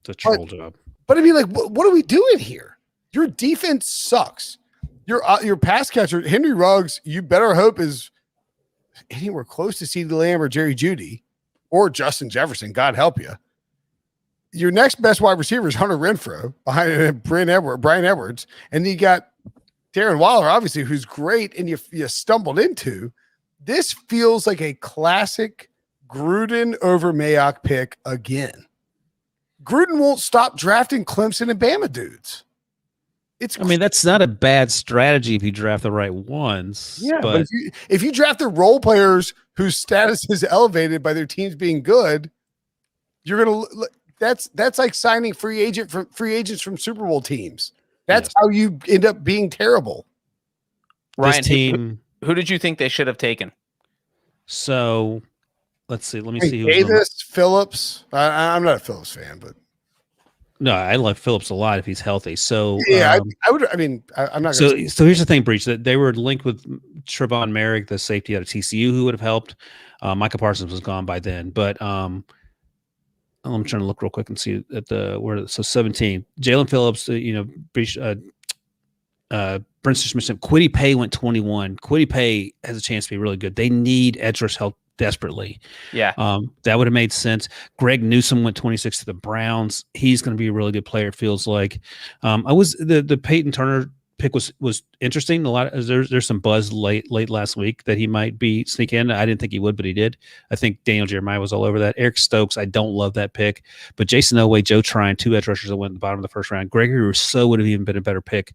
It's a troll job. But I mean, like, what are we doing here? Your defense sucks. Your pass catcher, Henry Ruggs, you better hope is anywhere close to CeeDee Lamb or Jerry Jeudy or Justin Jefferson. God help you. Your next best wide receiver is Hunter Renfrow behind Brian Edwards. And you got Darren Waller, obviously, who's great, and you stumbled into. This feels like a classic Gruden over Mayock pick again. Gruden won't stop drafting Clemson and Bama dudes. That's not a bad strategy if you draft the right ones. Yeah, but if you draft the role players whose status is elevated by their teams being good, you're gonna. That's like signing free agents from Super Bowl teams. That's how you end up being terrible. Ryan, this team. Who did you think they should have taken? So, let's see. Let me see. Davis, Phillips. I'm not a Phillips fan, but no, I love Phillips a lot if he's healthy. So yeah, I would. I mean, I'm not. So here's the thing, Breech. That they were linked with Trevon Merrick, the safety out of TCU, who would have helped. Micah Parsons was gone by then, but I'm trying to look real quick and see at where. So 17, Jalen Phillips. Breech. Brinson Smith, Kwity Paye went 21. Kwity Paye has a chance to be really good. They need edge rush help desperately. Yeah. That would have made sense. Greg Newsome went 26 to the Browns. He's going to be a really good player, it feels like. The Peyton Turner pick was interesting. A lot of, there's some buzz late last week that he might be sneak in. I didn't think he would, but he did. I think Daniel Jeremiah was all over that. Eric Stokes, I don't love that pick. But Jason Elway, Joe Tryon, 2 edge rushers that went at the bottom of the first round. Gregory Rousseau would have even been a better pick.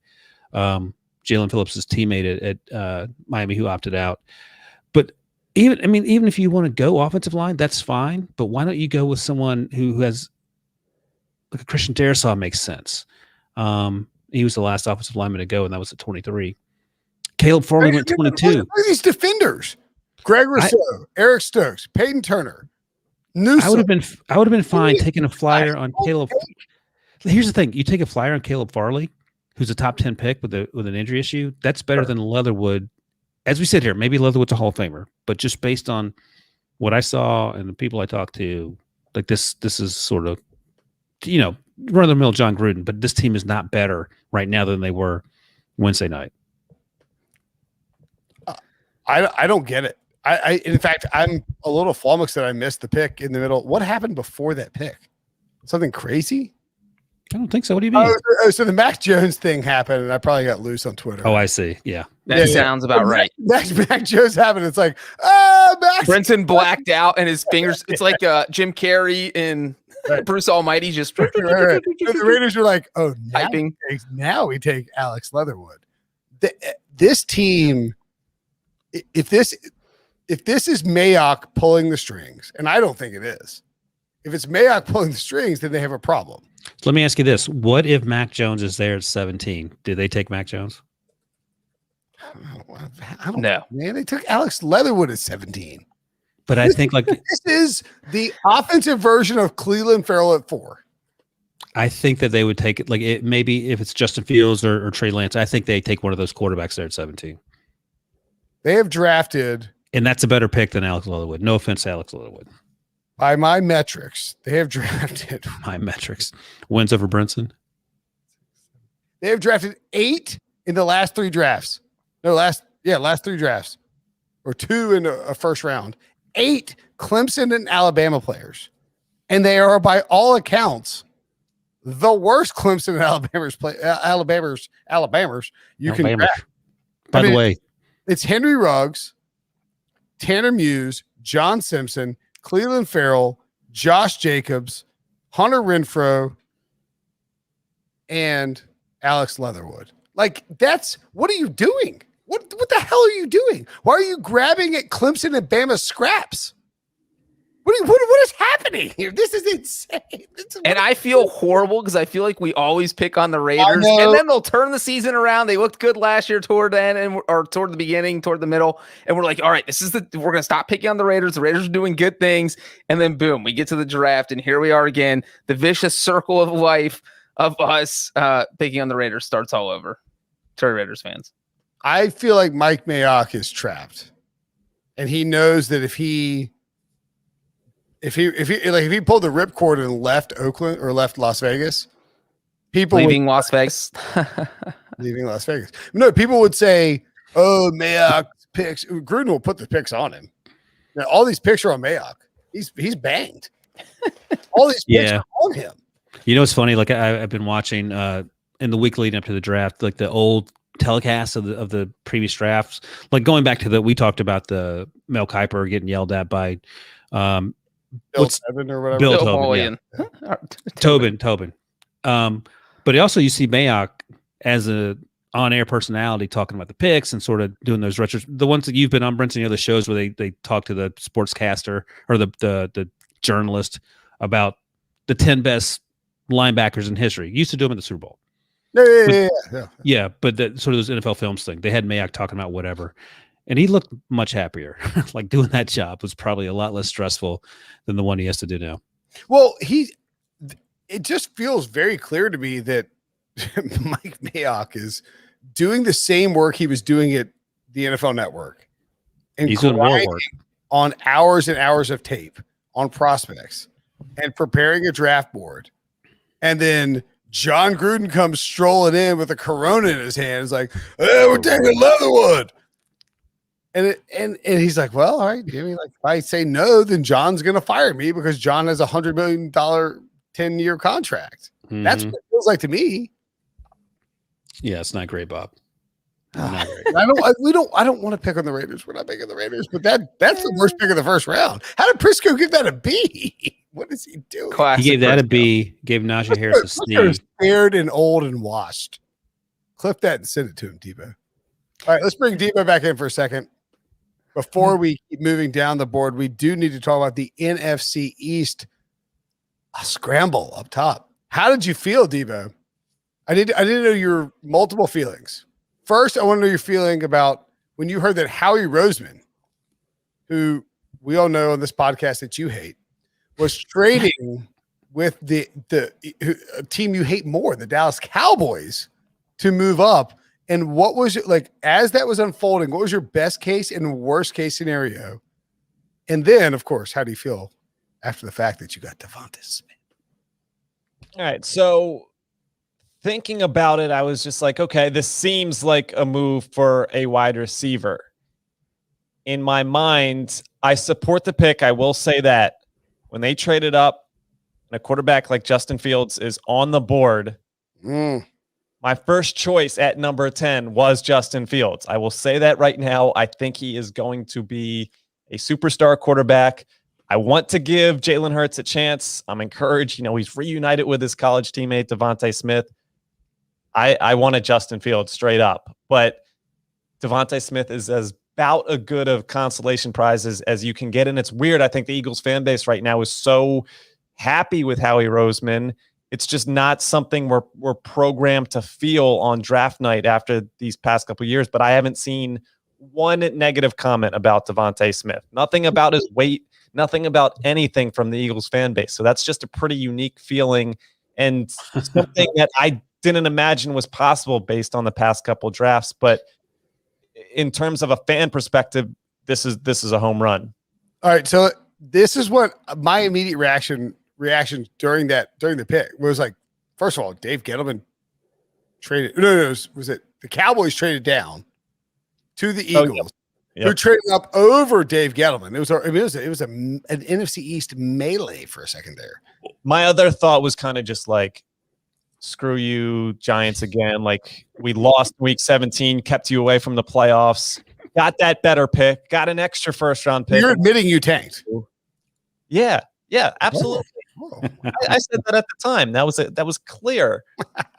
Jalen Phillips' teammate at Miami who opted out. But even if you want to go offensive line, that's fine. But why don't you go with someone who has like a Christian Darrisaw makes sense. He was the last offensive lineman to go, and that was at 23. Caleb Farley went 22. Look at these defenders: Greg Rousseau, Eric Stokes, Peyton Turner, Newsome. I would have been fine taking a flyer on Caleb. Here's the thing: you take a flyer on Caleb Farley, who's a top 10 pick with an injury issue. That's better than Leatherwood. As we sit here, maybe Leatherwood's a Hall of Famer, but just based on what I saw and the people I talked to, like this is sort of, run-of-the-mill John Gruden, but this team is not better right now than they were Wednesday night. I don't get it. In fact, I'm a little flummoxed that I missed the pick in the middle. What happened before that pick? Something crazy? I don't think so. What do you mean? So the Mac Jones thing happened, and I probably got loose on Twitter. Oh, I see. Yeah. That sounds about right. Mac Jones happened. It's like, Mac. Brinson blacked out, and his fingers, it's like Jim Carrey in Bruce Almighty just. Right. So the Raiders were like, oh, typing. Now we take Alex Leatherwood. This team, if this is Mayock pulling the strings, and I don't think it is, if it's Mayock pulling the strings, then they have a problem. Let me ask you this. What if Mac Jones is there at 17? Did they take Mac Jones? I don't know. Man, they took Alex Leatherwood at 17. But I think this is the offensive version of Cleveland Farrell at 4. I think that they would take it maybe if it's Justin Fields or Trey Lance. I think they take one of those quarterbacks there at 17. They have drafted. And that's a better pick than Alex Leatherwood. No offense to Alex Leatherwood. By my metrics, they have drafted. My metrics. Wins over Brinson. They have drafted 8 in the last 3 drafts. No, last 3 drafts. Or 2 in a first round. 8 Clemson and Alabama players. And they are, by all accounts, the worst Clemson and Alabamers you can draft. By the way, it's Henry Ruggs, Tanner Muse, John Simpson, Cleveland Farrell, Josh Jacobs, Hunter Renfrow, and Alex Leatherwood. Like, what are you doing? What the hell are you doing? Why are you grabbing at Clemson and Bama scraps? What is happening here? This is insane. And I feel horrible because I feel like we always pick on the Raiders, and then they'll turn the season around. They looked good last year toward the end, or toward the beginning, toward the middle, and we're like, all right, we're gonna stop picking on the Raiders. The Raiders are doing good things, and then boom, we get to the draft, and here we are again. The vicious circle of life of us picking on the Raiders starts all over. Sorry, Raiders fans. I feel like Mike Mayock is trapped, and he knows that if he pulled the ripcord and left Oakland or left Las Vegas, leaving Las Vegas. No, people would say, "Oh, Mayock picks." Gruden will put the picks on him. Now, all these picks are on Mayock. He's banged. All these picks are on him. You know, it's funny. Like I've been watching in the week leading up to the draft, like the old telecasts of the previous drafts. Like going back to we talked about the Mel Kiper getting yelled at by. Bill Tobin or whatever. Bill Tobin, yeah. Tobin. But also you see Mayock as a on-air personality talking about the picks and sort of doing those retros. The ones that you've been on, Brinson, the other shows where they talk to the sportscaster or the journalist about the 10 best linebackers in history. Used to do them in the Super Bowl. Yeah, but sort of those NFL Films thing. They had Mayock talking about whatever. And he looked much happier. Like doing that job was probably a lot less stressful than the one he has to do now. Well, it just feels very clear to me that Mike Mayock is doing the same work he was doing at the NFL Network. And he's doing more work on hours and hours of tape on prospects and preparing a draft board. And then John Gruden comes strolling in with a Corona in his hand. It's like, hey, we're taking Leatherwood. And he's like, well, all right, Jimmy. Like, if I say no, then John's going to fire me because John has $100 million 10-year contract. Mm-hmm. That's what it feels like to me. Yeah, it's not great, Bob. Not great. I don't want to pick on the Raiders. We're not picking the Raiders, but that's the worst pick of the first round. How did Prisco give that a B? What is he doing? Classic he gave that a B. Gave Najee Harris a C. Scared and old and washed. Clip that and send it to him, Debo. All right, let's bring Debo back in for a second. Before we keep moving down the board, we do need to talk about the NFC East scramble up top. How did you feel, Debo? I didn't know your multiple feelings. First, I want to know your feeling about when you heard that Howie Roseman, who we all know on this podcast that you hate, was trading with the team you hate more, the Dallas Cowboys, to move up. And what was it like as that was unfolding? What was your best case and worst case scenario? And then, of course, how do you feel after the fact that you got Devonta Smith? All right. So thinking about it, I was just like, okay, this seems like a move for a wide receiver. In my mind, I support the pick. I will say that when they traded up and a quarterback like Justin Fields is on the board, my first choice at number 10 was Justin Fields. I will say that right now. I think he is going to be a superstar quarterback. I want to give Jalen Hurts a chance. I'm encouraged. You know, he's reunited with his college teammate, Devonta Smith. I wanted Justin Fields straight up. But Devonta Smith is as about a good of consolation prizes as you can get. And it's weird. I think the Eagles fan base right now is so happy with Howie Roseman. It's just not something we're programmed to feel on draft night after these past couple of years. But I haven't seen one negative comment about Devonta Smith. Nothing about his weight, nothing about anything from the Eagles fan base. So that's just a pretty unique feeling and something that I didn't imagine was possible based on the past couple of drafts. But in terms of a fan perspective, this is a home run. All right. So this is what my immediate reaction during the pick was like. First of all, Dave Gettleman traded. No, was it the Cowboys traded down to the Eagles, who traded up over Dave Gettleman? It was an NFC East melee for a second there. My other thought was kind of just like, screw you, Giants again. Like, we lost week 17, kept you away from the playoffs, got that better pick, got an extra first round pick. You're admitting you tanked. Yeah, absolutely. I said that at the time. That was clear.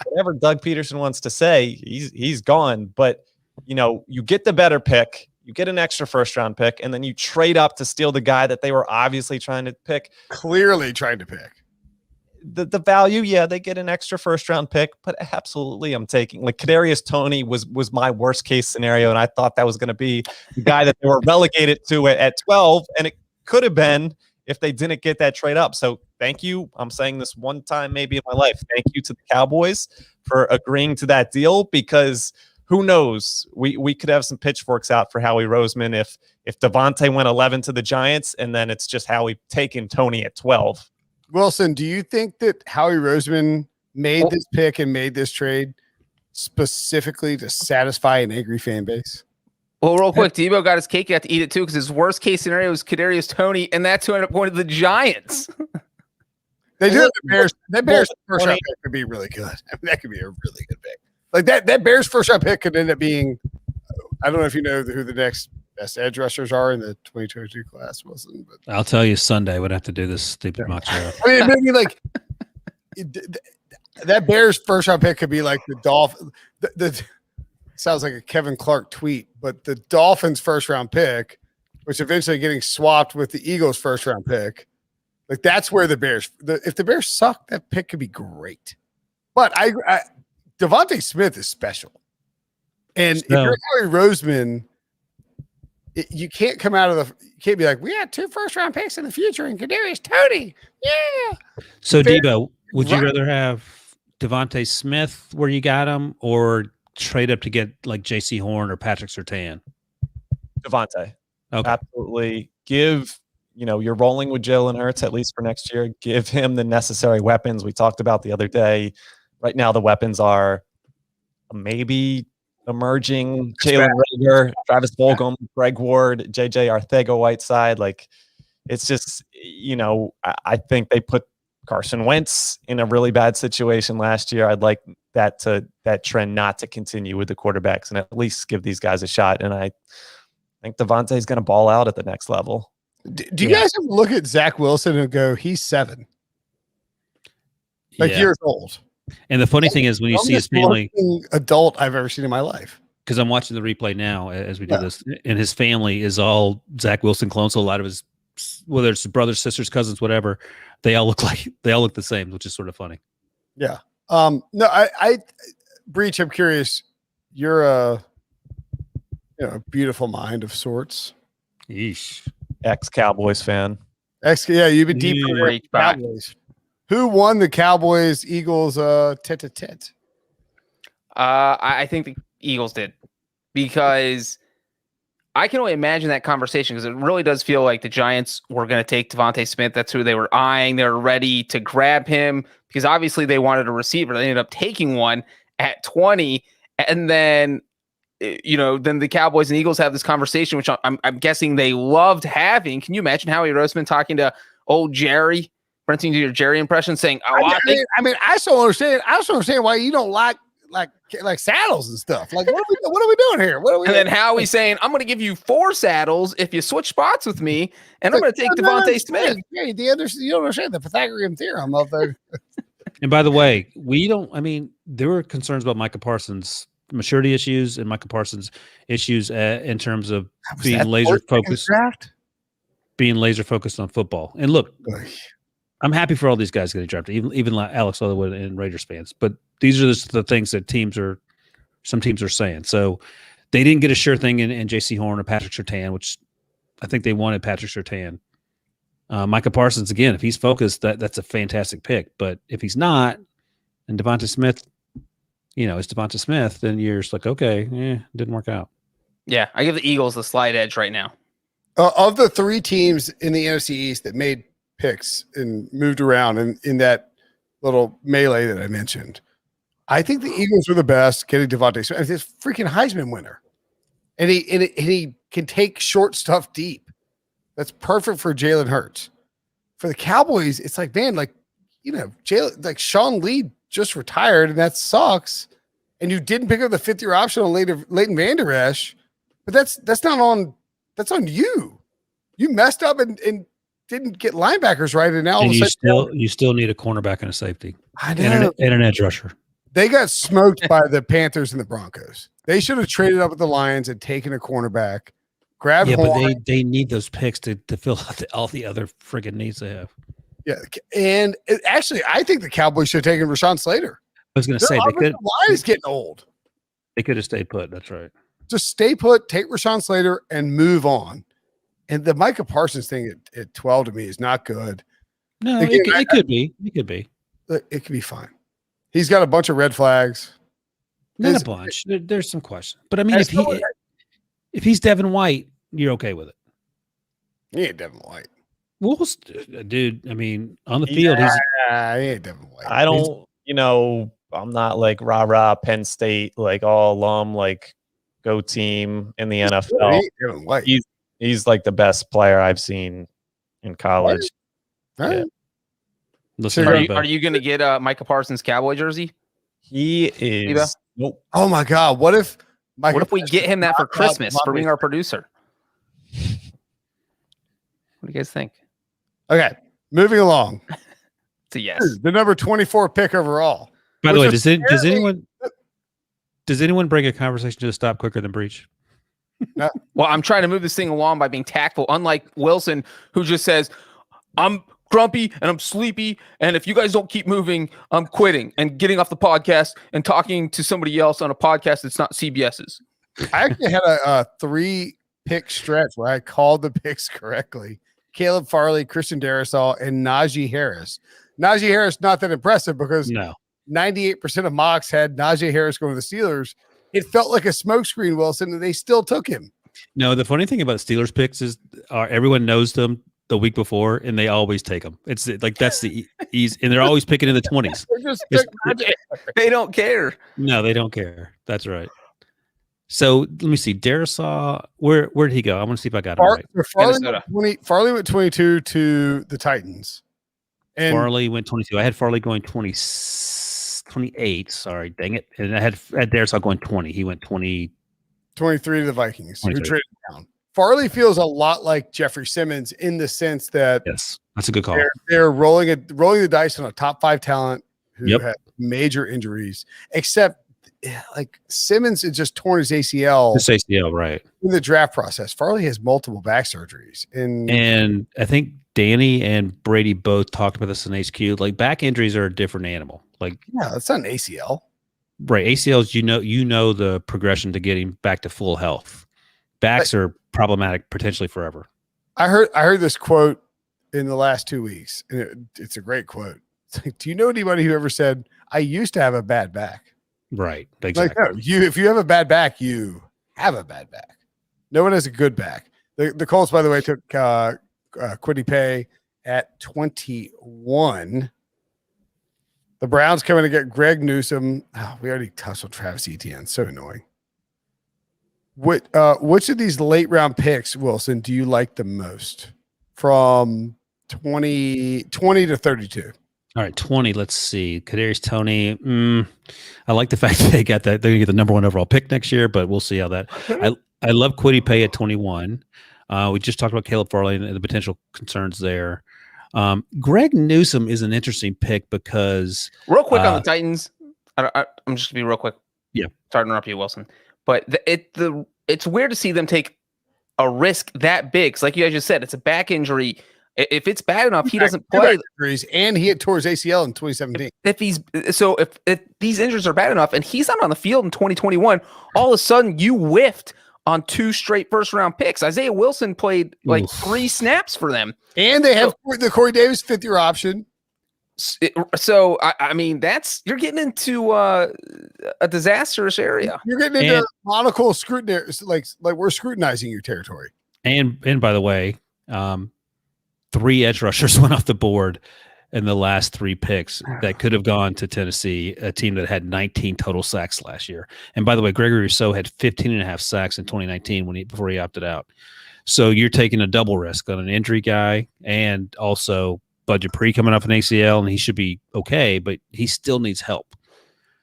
Whatever Doug Peterson wants to say, he's gone. But you know, you get the better pick. you get an extra first-round pick, and then you trade up to steal the guy that they were obviously trying to pick. Clearly trying to pick. The value, yeah, they get an extra first-round pick, but absolutely I'm taking. Like, Kadarius Toney was my worst-case scenario, and I thought that was going to be the guy that they were relegated to at 12, and it could have been if they didn't get that trade up. So thank you. I'm saying this one time maybe in my life. Thank you to the Cowboys for agreeing to that deal, because who knows? We could have some pitchforks out for Howie Roseman if Devontae went 11 to the Giants, and then it's just Howie taking Toney at 12. Wilson, do you think that Howie Roseman made this pick and made this trade specifically to satisfy an angry fan base? Well, real quick, Debo got his cake, got to eat it too, because his worst case scenario was Kadarius Toney, and that's who ended up going to the Giants. They do. That Bears first round pick could be really good. I mean, that could be a really good pick. Like that Bears first round pick could end up being. I don't know if you know who the next best edge rushers are in the 2022 class, Wilson. But I'll tell you Sunday. Would have to do this stupid mock draft. I mean, like that Bears first round pick could be like the Dolphins. The sounds like a Kevin Clark tweet, but the Dolphins first round pick, which eventually getting swapped with the Eagles first round pick, like that's where the Bears. If the Bears suck, that pick could be great. But Devontae Smith is special, and if you're Howie Roseman, you can't come out of you can't be like, we had 2 first round picks in the future and Kadarius Toney, yeah. So Debo, would you rather have Devontae Smith where you got him, or trade up to get like J.C. Horn or Patrick Surtain? Devontae. Okay. Absolutely. You're rolling with Jalen Hurts at least for next year. Give him the necessary weapons we talked about the other day. Right now, the weapons are maybe emerging Jalen Reagor, Travis Fulgham, Greg Ward, JJ Arcega-Whiteside. Like, it's just, I think they put Carson Wentz in a really bad situation last year. I'd like that trend not to continue with the quarterbacks and at least give these guys a shot. And I think Devontae's going to ball out at the next level. Do you guys ever look at Zach Wilson and go, he's 7? Years old. And the funny thing is when you see his family, adult I've ever seen in my life, because I'm watching the replay now as we do this, and his family is all Zach Wilson clones. So a lot of his, whether it's brothers, sisters, cousins, whatever, they all look the same, which is sort of funny. Yeah. No, I Breech, I'm curious. You're a beautiful mind of sorts. Yeesh. Ex-Cowboys fan. You've been deep in the Cowboys. Who won the Cowboys Eagles tete-a-tete? I think the Eagles did, because I can only imagine that conversation, because it really does feel like the Giants were going to take Devontae Smith. That's who they were eyeing. They were ready to grab him because obviously they wanted a receiver. They ended up taking one at 20, and then then the Cowboys and Eagles have this conversation, which I'm guessing they loved having. Can you imagine Howie Roseman talking to old Jerry? Brinson, do your Jerry impression, saying, I still understand why you don't like saddles and stuff. Like, what are we doing here? And then Howie saying, I'm going to give you 4 saddles if you switch spots with me, and I'm going to take Devontae Smith. Yeah, you don't understand the Pythagorean theorem of the. And by the way, there were concerns about Micah Parsons' maturity issues and Micah Parsons' issues in terms of being laser focused on football. And look, I'm happy for all these guys getting drafted, even like Alex Leatherwood and Raiders fans. But these are the things that some teams are saying. So they didn't get a sure thing in J.C. Horn or Patrick Surtain, which I think they wanted Patrick Surtain. Micah Parsons, again, if he's focused, that's a fantastic pick. But if he's not, and Devontae Smith, it's Devontae Smith, then you're just like, okay, didn't work out. Yeah, I give the Eagles the slight edge right now. Of the 3 teams in the NFC East that made picks and moved around in that little melee that I mentioned, I think the Eagles were the best getting Devontae Smith. He's a freaking Heisman winner, and he can take short stuff deep. That's perfect for Jalen Hurts. For the Cowboys, it's like, man, Sean Lee just retired, and that sucks. And you didn't pick up the 5th-year option on Leighton Vander Esch, but that's on you. You messed up and didn't get linebackers right, and now you still need a cornerback and a safety. I know. And an edge rusher. They got smoked by the Panthers and the Broncos. They should have traded up with the Lions and taken a cornerback grab Yeah, Horn. but they need those picks to fill out all the other friggin' needs they have. Yeah, and actually, I think the Cowboys should have taken Rashawn Slater. I was going to Their say offensive line is getting old. They could have stayed put. That's right. Just stay put, take Rashawn Slater, and move on. And the Micah Parsons thing at 12 to me is not good. No, Again, it could be. It could be. It could be fine. He's got a bunch of red flags. Not a bunch. There's some questions. But I mean, if he's Devin White, you're okay with it. He ain't Devin White. Well, dude, I mean, on the field, he ain't Devin White. I don't, I'm not like rah-rah Penn State, like all alum, like go team in the NFL. He ain't Devin White. He's like the best player I've seen in college. Right. Yeah. Listen, Are you going to get Micah Parsons Cowboy jersey? He is. Nope. Oh my God! What if we get him that for Christmas for being our producer? What do you guys think? Okay, moving along. It's a yes. The number 24 pick overall. By the way, does anyone bring a conversation to a stop quicker than Breech? No. Well, I'm trying to move this thing along by being tactful, unlike Wilson, who just says, I'm grumpy and I'm sleepy, and if you guys don't keep moving, I'm quitting and getting off the podcast and talking to somebody else on a podcast that's not CBS's. I actually had a 3-pick stretch where I called the picks correctly. Caleb Farley, Christian Darrisaw, and Najee Harris. Najee Harris, not that impressive because 98% of mocks had Najee Harris going to the Steelers. It felt like a smokescreen, Wilson, and they still took him. No, the funny thing about Steelers picks is everyone knows them the week before, and they always take them. It's like that's the easy, and they're always picking in the 20s. They don't care. No, they don't care. That's right. So let me see. Darrisaw, where did he go? I want to see if I got it right. Farley went 22 to the Titans. And Farley went 22. I had Farley going 28. Sorry, dang it. And I had Darrisaw going 20. He went 20. 23 to the Vikings, who traded down. Farley feels a lot like Jeffrey Simmons in the sense that yes, that's a good call. They're rolling the dice on a top 5 talent who had major injuries, except like Simmons had just torn his ACL. His ACL, right. In the draft process. Farley has multiple back surgeries. And I think Danny and Brady both talked about this in HQ. Like back injuries are a different animal. Like that's not an ACL. Right. ACLs, you know the progression to getting back to full health. Backs are problematic potentially forever. I heard this quote in the last 2 weeks, and it's a great quote. It's like, do you know anybody who ever said, I used to have a bad back? Right. Exactly. Like, no, if you have a bad back, you have a bad back. No one has a good back. The Colts, by the way, took Kwity Paye at 21. The Browns coming to get Greg Newsome. Oh, we already touched on Travis Etienne. So annoying. Which of these late round picks, Wilson, do you like the most from 20 to 32? All right, 20. Let's see. Kadarius Toney. I like the fact that they got that. They're going to get the number 1 overall pick next year, but we'll see how that. I love Kwity Paye at 21. We just talked about Caleb Farley and the potential concerns there. Greg Newsome is an interesting pick because real quick on the Titans. I'm just gonna be real quick. Yeah, sorry to interrupt you, Wilson. But it's weird to see them take a risk that big. Because like you guys just said, it's a back injury. If it's bad enough, he doesn't play. And he had tore his ACL in 2017. If these injuries are bad enough and he's not on the field in 2021, all of a sudden you whiffed on 2 straight first-round picks. Isaiah Wilson played like 3 snaps for them. And they have the Corey Davis 5th-year option. So, I mean, you're getting into a disastrous area. You're getting into monocle scrutiny, like we're scrutinizing your territory. And by the way, 3 edge rushers went off the board in the last 3 picks that could have gone to Tennessee, a team that had 19 total sacks last year. And by the way, Gregory Rousseau had 15.5 sacks in 2019 before he opted out. So you're taking a double risk on an injury guy and also Bud Dupree coming off an ACL, and he should be okay, but he still needs help.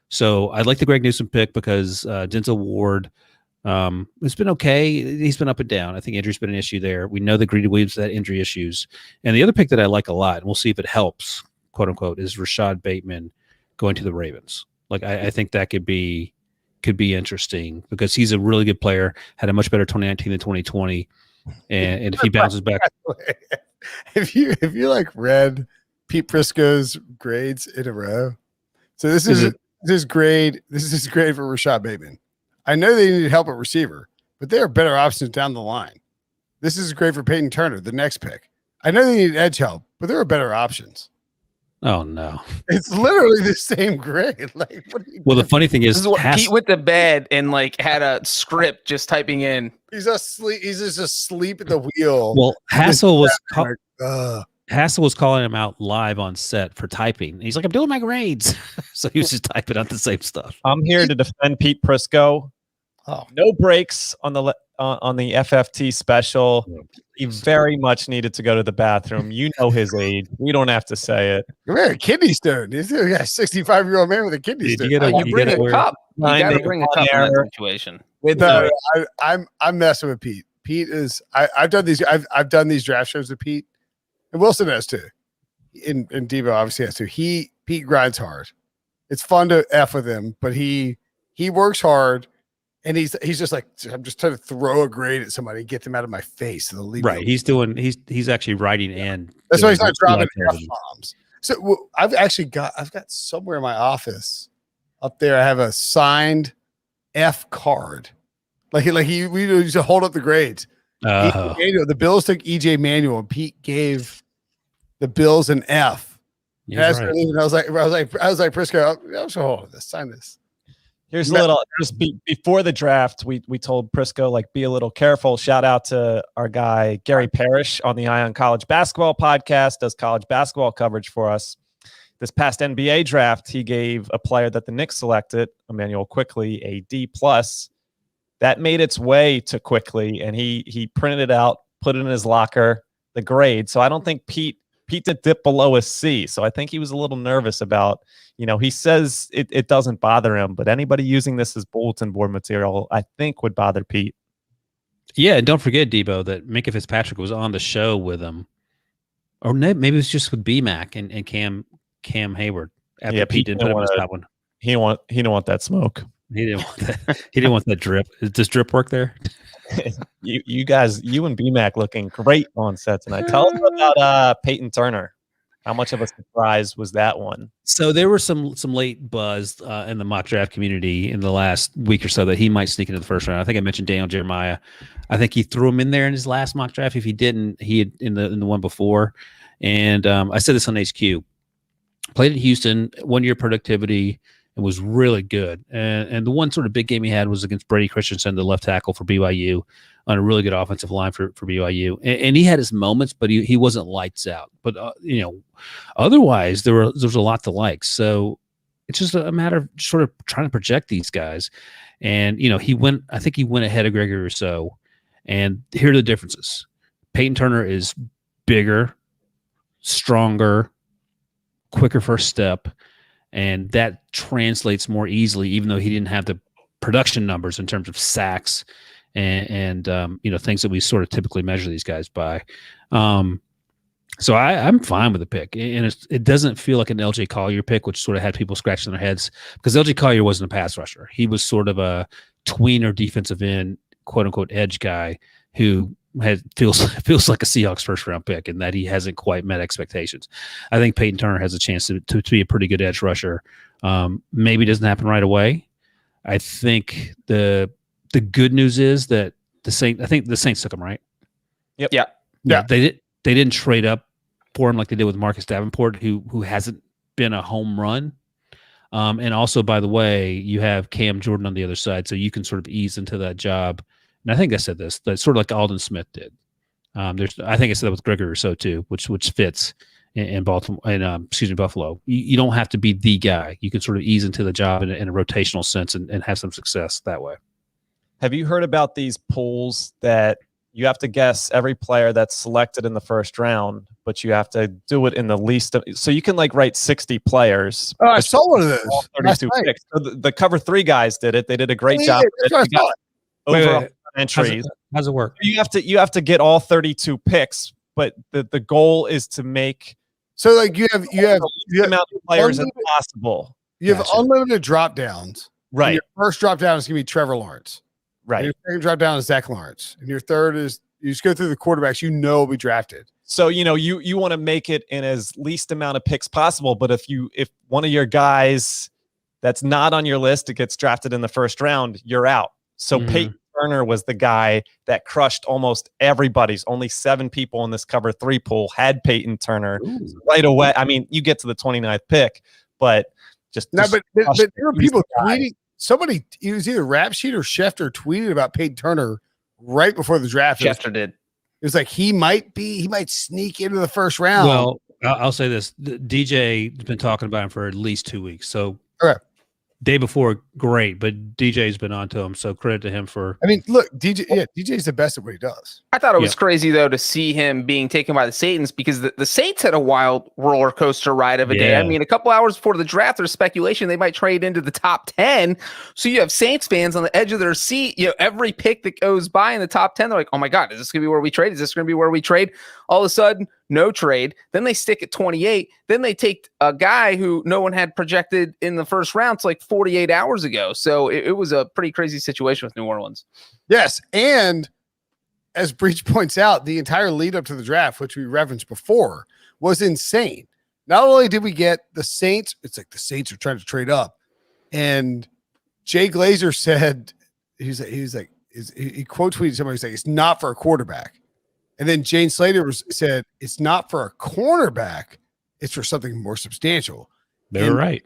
So I like the Greg Newsome pick because Denzel Ward, it's been okay. He's been up and down. I think injury's been an issue there. We know that Greedy Williams had injury issues. And the other pick that I like a lot, and we'll see if it helps, quote unquote, is Rashad Bateman going to the Ravens. Like I think that could be could be interesting because he's a really good player, had a much better 2019 than 2020. And if he bounces back. If you like read Pete Prisco's grades in a row. So this is his grade for Rashad Bateman. I know they need help at receiver, but there are better options down the line. This is great for Peyton Turner, the next pick. I know they need edge help, but there are better options. Oh no! It's literally the same grade. Like, well, the funny thing is, Pete went to bed and like had a script just typing in. He's asleep. He's just asleep at the wheel. Well, Hassel was calling him out live on set for typing. He's like, "I'm doing my grades," so he was just typing out the same stuff. I'm here to defend Pete Prisco. Oh, no breaks on the FFT special. He very much needed to go to the bathroom. You know his age. We don't have to say it. Man, a kidney stone. He's a 65-year-old man with a kidney stone. You bring a cup. You got to bring a cup in that situation. I'm messing with Pete. Pete is. I've done these. I've done these draft shows with Pete, and Wilson has too. And Debo obviously has too. Pete grinds hard. It's fun to F with him, but he works hard. And he's just like, I'm just trying to throw a grade at somebody and get them out of my face. So right. He's actually writing and that's why he's not dropping F-bombs. So I've got somewhere in my office up there. I have a signed F card. We used to hold up the grades. The Bills took EJ Manuel and Pete gave the Bills an F. Right. I was like, Prisco, I'm so hold this, sign this. Here's a little, just before the draft, we told Prisco, like, be a little careful. Shout out to our guy, Gary Parrish, on the Eye on College Basketball podcast, does college basketball coverage for us. This past NBA draft, he gave a player that the Knicks selected, Emmanuel Quickley, a D+. That made its way to Quickley, and he printed it out, put it in his locker, the grade. So I don't think Pete did dip below a C. So I think he was a little nervous about, he says it doesn't bother him, but anybody using this as bulletin board material, I think would bother Pete. Yeah. And don't forget, Debo, that Minka Fitzpatrick was on the show with him, or maybe it was just with BMAC and Cam Hayward after Pete didn't put him in his top one. He didn't want that smoke. He didn't want that. He didn't want that drip. Does drip work there? you guys, you and BMAC looking great on set tonight. Tell us about Peyton Turner. How much of a surprise was that one? So there were some late buzz in the mock draft community in the last week or so that he might sneak into the first round. I think I mentioned Daniel Jeremiah. I think he threw him in there in his last mock draft. If he didn't, he had in the one before. And I said this on HQ. Played at Houston, 1 year productivity, and was really good. And the one sort of big game he had was against Brady Christensen, the left tackle for BYU, on a really good offensive line for BYU. And he had his moments, but he wasn't lights out. But, otherwise there was a lot to like. So it's just a matter of sort of trying to project these guys. And, I think he went ahead of Gregory Rousseau. And here are the differences. Peyton Turner is bigger, stronger, quicker first step. And that translates more easily, even though he didn't have the production numbers in terms of sacks and things that we sort of typically measure these guys by. So I'm fine with the pick, and it doesn't feel like an LJ Collier pick, which sort of had people scratching their heads because LJ Collier wasn't a pass rusher. He was sort of a tweener defensive end, quote unquote, edge guy who feels like a Seahawks first round pick, and that he hasn't quite met expectations. I think Peyton Turner has a chance to be a pretty good edge rusher. Maybe it doesn't happen right away. I think the good news is that the Saints took him, right? Yep. Yeah. They didn't trade up for him like they did with Marcus Davenport, who hasn't been a home run. And also, by the way, you have Cam Jordan on the other side, so you can sort of ease into that job. And I think I said this, that sort of like Aldon Smith did. I think I said that with Gregory Rousseau too, which fits in Baltimore and Buffalo. You don't have to be the guy. You can sort of ease into the job in a rotational sense and have some success that way. Have you heard about these polls that you have to guess every player that's selected in the first round, but you have to do it in the least so you can write 60 players. Oh, I saw one of those. 32 picks. So the Cover 3 guys did it. They did a great job. Wait. Entries. How's it work? You have to get all 32 picks, but the goal is to make so like you have the amount of players as possible. You have unlimited drop downs. Right. And your first drop down is going to be Trevor Lawrence. Right. And your second drop down is Zach Lawrence. And your third is you just go through the quarterbacks will be drafted. So, you want to make it in as least amount of picks possible. But if one of your guys that's not on your list, it gets drafted in the first round, you're out. So Peyton Turner was the guy that crushed almost everybody's. Only 7 people in this cover 3 pool had Peyton Turner right away. I mean, you get to the 29th pick, but but there were people tweeting. Somebody, it was either Rap Sheet or Schefter tweeted about Peyton Turner right before the draft. Schefter did. It was like he might sneak into the first round. Well, I'll say this: DJ's been talking about him for at least 2 weeks. So, day before, great, but DJ's been on to him. So, credit to him for. I mean, look, DJ's the best at what he does. I thought it was crazy though to see him being taken by the Saints because the Saints had a wild roller coaster ride of a day. I mean, a couple hours before the draft, there's speculation they might trade into the top 10. So you have Saints fans on the edge of their seat. Every pick that goes by in the top 10, they're like, "Oh my God, is this going to be where we trade? Is this going to be where we trade?" All of a sudden, no trade. Then they stick at 28. Then they take a guy who no one had projected in the first round. It's like 48 hours ago. So it was a pretty crazy situation with New Orleans. Yes, and as Breech points out, the entire lead up to the draft, which we referenced before, was insane. Not only did we get the Saints, it's like the Saints are trying to trade up, and Jay Glazer said he quote tweeted somebody saying it's not for a quarterback, and then Jane Slater said it's not for a cornerback, it's for something more substantial. They were right.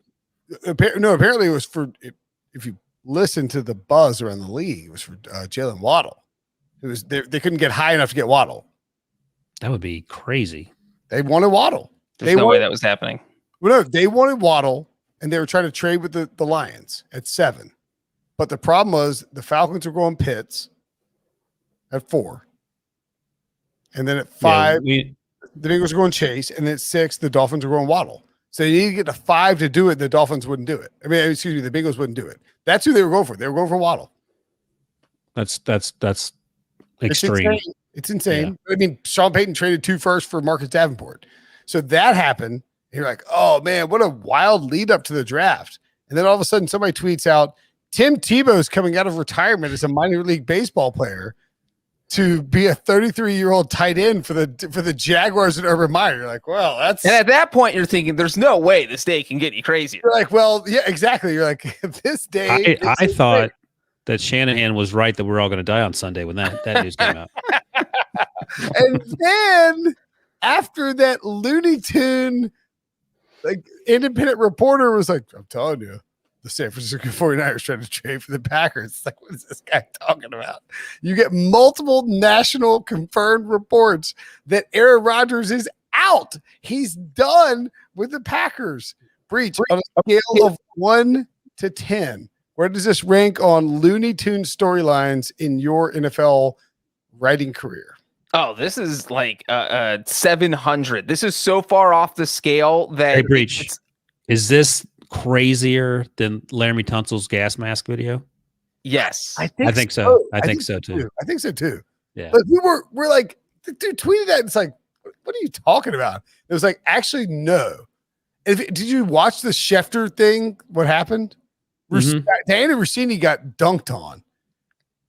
Apparently it was for if you listen to the buzz around the league, it was for Jalen Waddle. It was they couldn't get high enough to get Waddle. That would be crazy. They wanted Waddle. There's no way that was happening. Well, no, they wanted Waddle, and they were trying to trade with the Lions at 7. But the problem was the Falcons were going Pitts at 4. And then at 5, the Bengals were going Chase. And then at 6, the Dolphins were going Waddle. So you need to get to 5 to do it. The Dolphins wouldn't do it. I mean, excuse me, the Bengals wouldn't do it. That's who they were going for. They were going for Waddle. That's extreme. It's insane. Yeah. I mean, Sean Payton traded 2 firsts for Marcus Davenport. So that happened. And you're like, oh man, what a wild lead up to the draft. And then all of a sudden somebody tweets out, Tim Tebow's coming out of retirement as a minor league baseball player to be a 33-year-old tight end for the Jaguars and Urban Meyer. You're like, well, that's. And at that point, you're thinking, there's no way this day can get any crazier. You're like, well, yeah, exactly. You're like, this day. I thought that Shanahan was right that we're all going to die on Sunday when that news came out. And then after that Looney Tune, like independent reporter was like, I'm telling you, the San Francisco 49ers trying to trade for the Packers. It's like, what is this guy talking about? You get multiple national confirmed reports that Aaron Rodgers is out. He's done with the Packers. Breech, on a scale of 1 to 10, where does this rank on Looney Tune storylines in your NFL writing career? Oh, this is like 700. This is so far off the scale that. Hey, Breech, is this crazier than Laramie Tunsil's gas mask video? Yes, I think so. I think so too. I think so too. Yeah, but we're like, dude tweeted that. And it's like, what are you talking about? It was like, actually, no. Did you watch the Schefter thing? What happened? Diana Rossini got dunked on.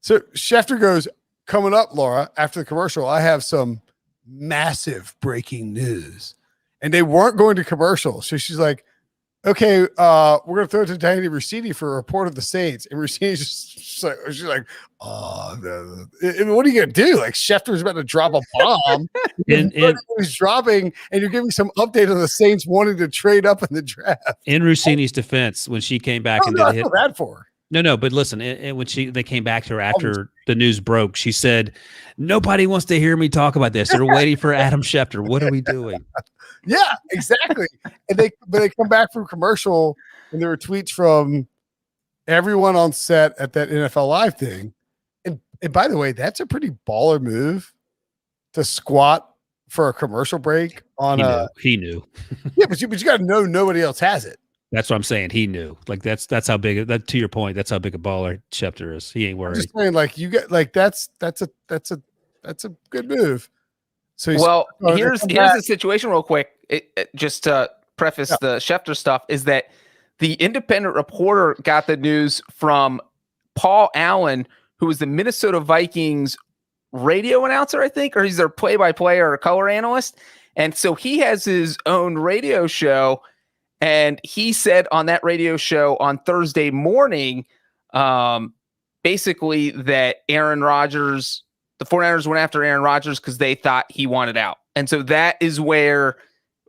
So Schefter goes, coming up, Laura, after the commercial, I have some massive breaking news. And they weren't going to commercial. So she's like, okay, we're going to throw it to Diana Rossini for a report of the Saints. And Rossini's she's like, oh, no. And what are you going to do? Like, Schefter's about to drop a bomb. and he's dropping, and you're giving some update on the Saints wanting to trade up in the draft. In Rossini's defense, when she came back and did I feel bad for her. No, but listen, when they came back to her after the news broke, she said, nobody wants to hear me talk about this. They're waiting for Adam Schefter. What are we doing? Yeah, exactly. And they come back from commercial, and there were tweets from everyone on set at that NFL Live thing. And by the way, that's a pretty baller move to squat for a commercial break on he knew. Yeah, but you got to know nobody else has it. That's what I'm saying. He knew. Like that's how big that. To your point, that's how big a baller Schefter is. He ain't worried. I'm just saying, like you get like that's a good move. So here's the situation real quick. Just to preface the Schefter stuff is that the independent reporter got the news from Paul Allen, who was the Minnesota Vikings radio announcer, I think, or he's their play-by-play or a color analyst. And so he has his own radio show. And he said on that radio show on Thursday morning, basically that Aaron Rodgers, the 49ers went after Aaron Rodgers because they thought he wanted out. And so that is where,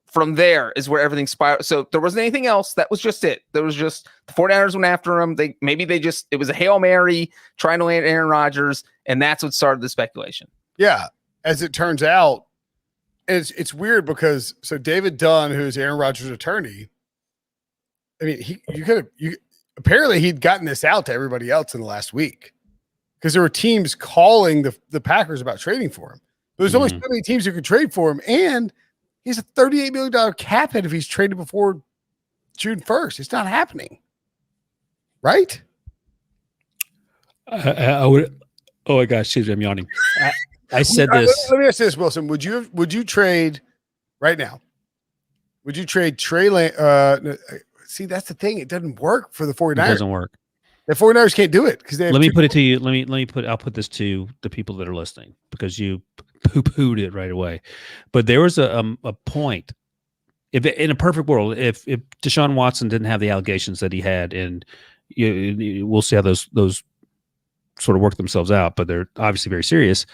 from there is where everything spiraled. So there wasn't anything else. That was just it. There was just the 49ers went after him. It was a Hail Mary trying to land Aaron Rodgers. And that's what started the speculation. Yeah. As it turns out, it's weird because so David Dunn, who's Aaron Rodgers' attorney, I mean, apparently he'd gotten this out to everybody else in the last week because there were teams calling the Packers about trading for him. There's only so many teams who could trade for him, and he's a $38 million cap hit if he's traded before June 1st. It's not happening, right? I would. Oh my gosh, excuse me, I'm yawning. I said this. Let me ask this, Wilson. Would you trade right now? Would you trade Trey Lance? See, that's the thing. It doesn't work for the 49ers. It doesn't work. The 49ers can't do it because they have Let me put it to you. I'll put this to the people that are listening because you poo-pooed it right away. But there was a point. If in a perfect world, if Deshaun Watson didn't have the allegations that he had, and we'll see how those sort of work themselves out, but they're obviously very serious.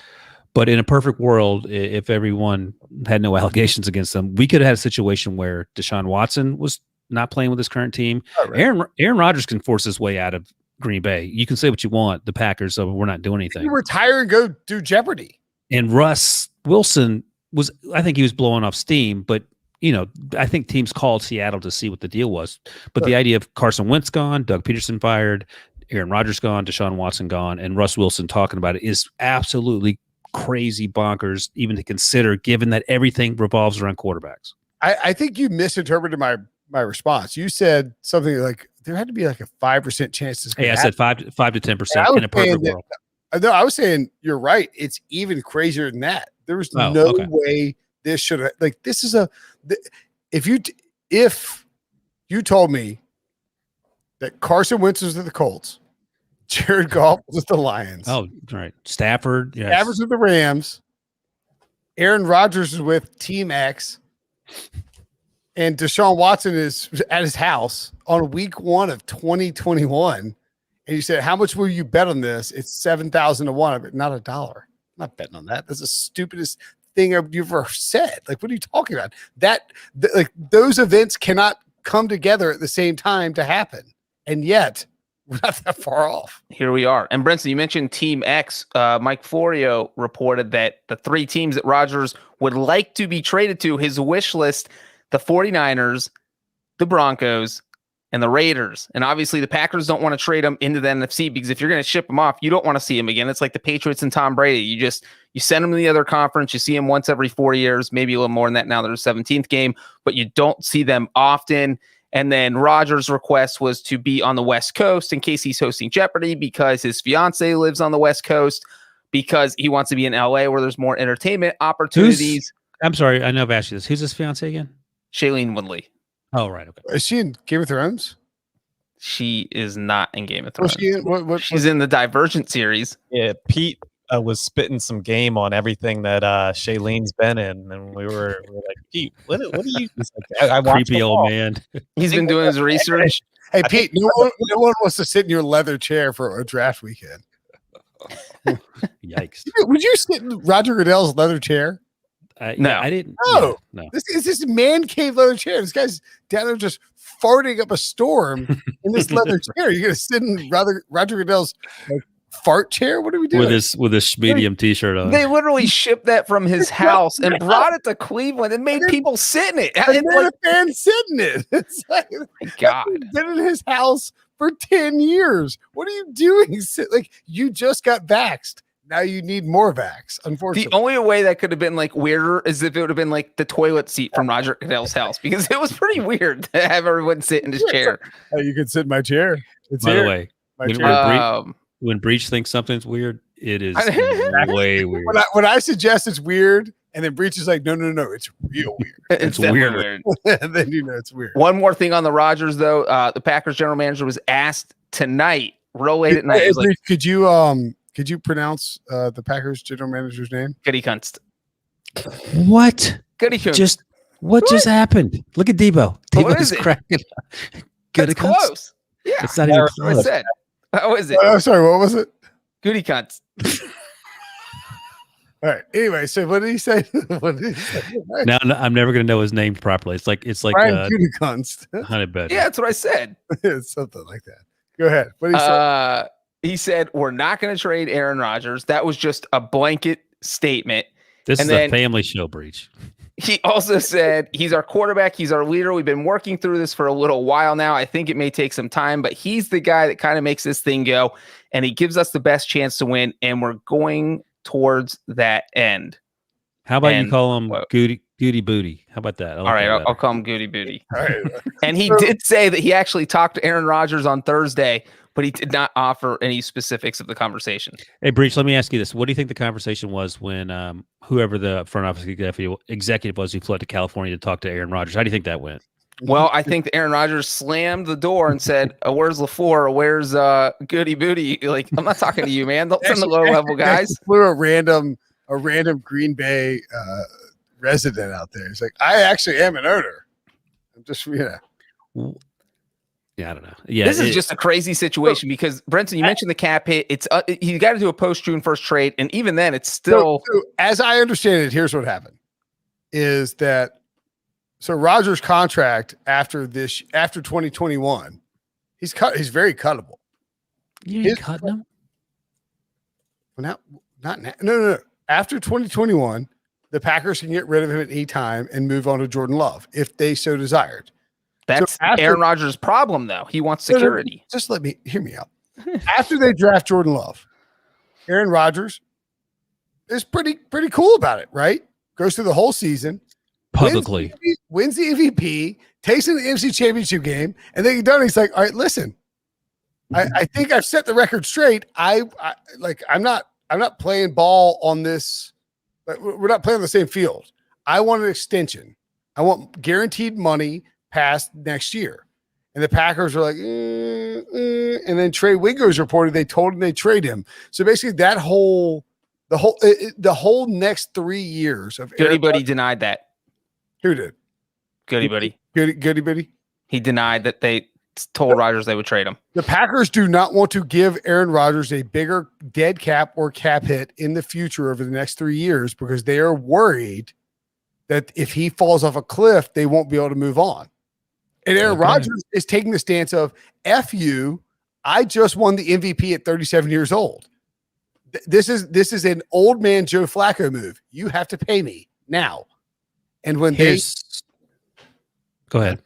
But in a perfect world, if everyone had no allegations against them, we could have had a situation where Deshaun Watson was not playing with his current team. Oh, right. Aaron Rodgers can force his way out of Green Bay. You can say what you want, the Packers, so we're not doing anything. You retire and go do Jeopardy. And Russ Wilson I think he was blowing off steam, but I think teams called Seattle to see what the deal was. But the idea of Carson Wentz gone, Doug Peterson fired, Aaron Rodgers gone, Deshaun Watson gone, and Russ Wilson talking about it is absolutely crazy bonkers even to consider, given that everything revolves around quarterbacks. I think you misinterpreted my response. You said something like there had to be like a 5% chance. Hey, I said 5 to 10% in a perfect world. No, I was saying you're right. It's even crazier than that. There was no way this should have, like, this is if you told me that Carson Wentz was at the Colts, Jared Goff was at the Lions. Oh, right. Stafford. Yes. Stafford's with the Rams. Aaron Rodgers is with Team X. And Deshaun Watson is at his house on week 1 of 2021. And you said, how much will you bet on this? It's 7,000 to 1. Not $1. I'm not betting on that. That's the stupidest thing you've ever said. Like, what are you talking about? Those events cannot come together at the same time to happen. And yet, we're not that far off. Here we are. And Brinson, you mentioned Team X. Mike Florio reported that the 3 teams that Rodgers would like to be traded to, his wish list, the 49ers, the Broncos, and the Raiders. And obviously the Packers don't want to trade them into the NFC because if you're going to ship them off, you don't want to see them again. It's like the Patriots and Tom Brady. You send them to the other conference. You see them once every 4 years, maybe a little more than that now. They're the 17th game, but you don't see them often. And then Rodgers' request was to be on the West Coast in case he's hosting Jeopardy because his fiance lives on the West Coast, because he wants to be in LA where there's more entertainment opportunities. I'm sorry, I know I've asked you this. Who's his fiance again? Shailene Woodley. Oh, right. Okay. Is she in Game of Thrones? She is not in Game of Thrones. She's in the Divergent series. Yeah, Pete was spitting some game on everything that Shailene's been in, and we were like, Pete, what are you? I creepy old man. He's been doing his research. Hey, Pete, no one wants to sit in your leather chair for a draft weekend. Yikes! Would you sit in Roger Goodell's leather chair? No, I didn't. No. No. This is man cave leather chair. This guy's down there just farting up a storm in this leather chair. You're gonna sit in Roger Goodell's fart chair? What are we doing? With his medium t-shirt on. They literally shipped that from his house and brought it to Cleveland and made people sit in it. And like, a fan sit in it. It's like, my God. Been in his house for 10 years. What are you doing? Like, you just got vaxxed. Now you need more vax, unfortunately. The only way that could have been like weirder is if it would have been like the toilet seat from Roger Goodell's house, because it was pretty weird to have everyone sit in his chair. You could sit in my chair. By the way, when Breech thinks something's weird, it is way weird. When I suggest it's weird And then Breech is like, no, it's real weird. It's weird. And then it's weird. One more thing on the Rodgers, though. The Packers general manager was asked tonight, real late at night. Hey, like, could you pronounce the Packers general manager's name? Goody Kunst. What? Goody Kunst. Just just happened? Look at Debo. What is Debo's it? cracking. That's close. Yeah. It's not even What I close. said. How is it? I'm sorry, what was it? Goody Kunst. All right. Anyway, so what did he say? Now I'm never going to know his name properly. It's like Brian Gutekunst. Honey Badger. Yeah, that's what I said. It's something like that. Go ahead. What did he say? He said, we're not going to trade Aaron Rodgers. That was just a blanket statement. This And is a then- family show, Breech. He also said, he's our quarterback. He's our leader. We've been working through this for a little while now. I think it may take some time, but he's the guy that kind of makes this thing go, and he gives us the best chance to win, and we're going towards that end. How about And- you call him whoa. Goody Booty? How about that? I like All right, that I'll better. call him Goody Booty. All right. And he did say that he actually talked to Aaron Rodgers on Thursday, but he did not offer any specifics of the conversation. Hey, Breech, let me ask you this. What do you think the conversation was when whoever the front office executive was who flew to California to talk to Aaron Rodgers? How do you think that went? Well, I think that Aaron Rodgers slammed the door and said, where's LaFleur? Where's Goody Booty? Like, I'm not talking to you, man. Don't send the low-level guys. Flew a random Green Bay resident out there. He's like, I actually am an owner. I'm just, Yeah, I don't know. Yeah, This is just a crazy situation because, Brinson, you mentioned the cap hit. It's you got to do a post-June 1st trade, and even then, it's still So as I understand it, here's what happened: is that so Rodgers' contract after 2021, he's very cuttable. you his- ain't cutting him. Well, not now. No. After 2021, the Packers can get rid of him at any time and move on to Jordan Love if they so desired. that's after- Aaron Rodgers' problem, though. He wants No, no, security. Just hear me out. After they draft Jordan Love, Aaron Rodgers is pretty cool about it, right? Goes through the whole season, Publicly. wins the MVP, takes in the NFC Championship game, and then he's done. He's like, all right, listen, I think I've set the record straight. I'm not playing ball on this. We're not playing on the same field. I want an extension. I want guaranteed money past next year. And the Packers are like, and then Trey Wingo's reported they told him they trade him. So basically, the whole next 3 years of Goody Buddy denied that. Who did? Goody Buddy. Goody Buddy. He denied that they told Rodgers they would trade him. The Packers do not want to give Aaron Rodgers a bigger dead cap or cap hit in the future over the next 3 years because they are worried that if he falls off a cliff, they won't be able to move on. And Aaron Rodgers is taking the stance of, F you, I just won the MVP at 37 years old. This is an old man Joe Flacco move. You have to pay me now. And when Go ahead.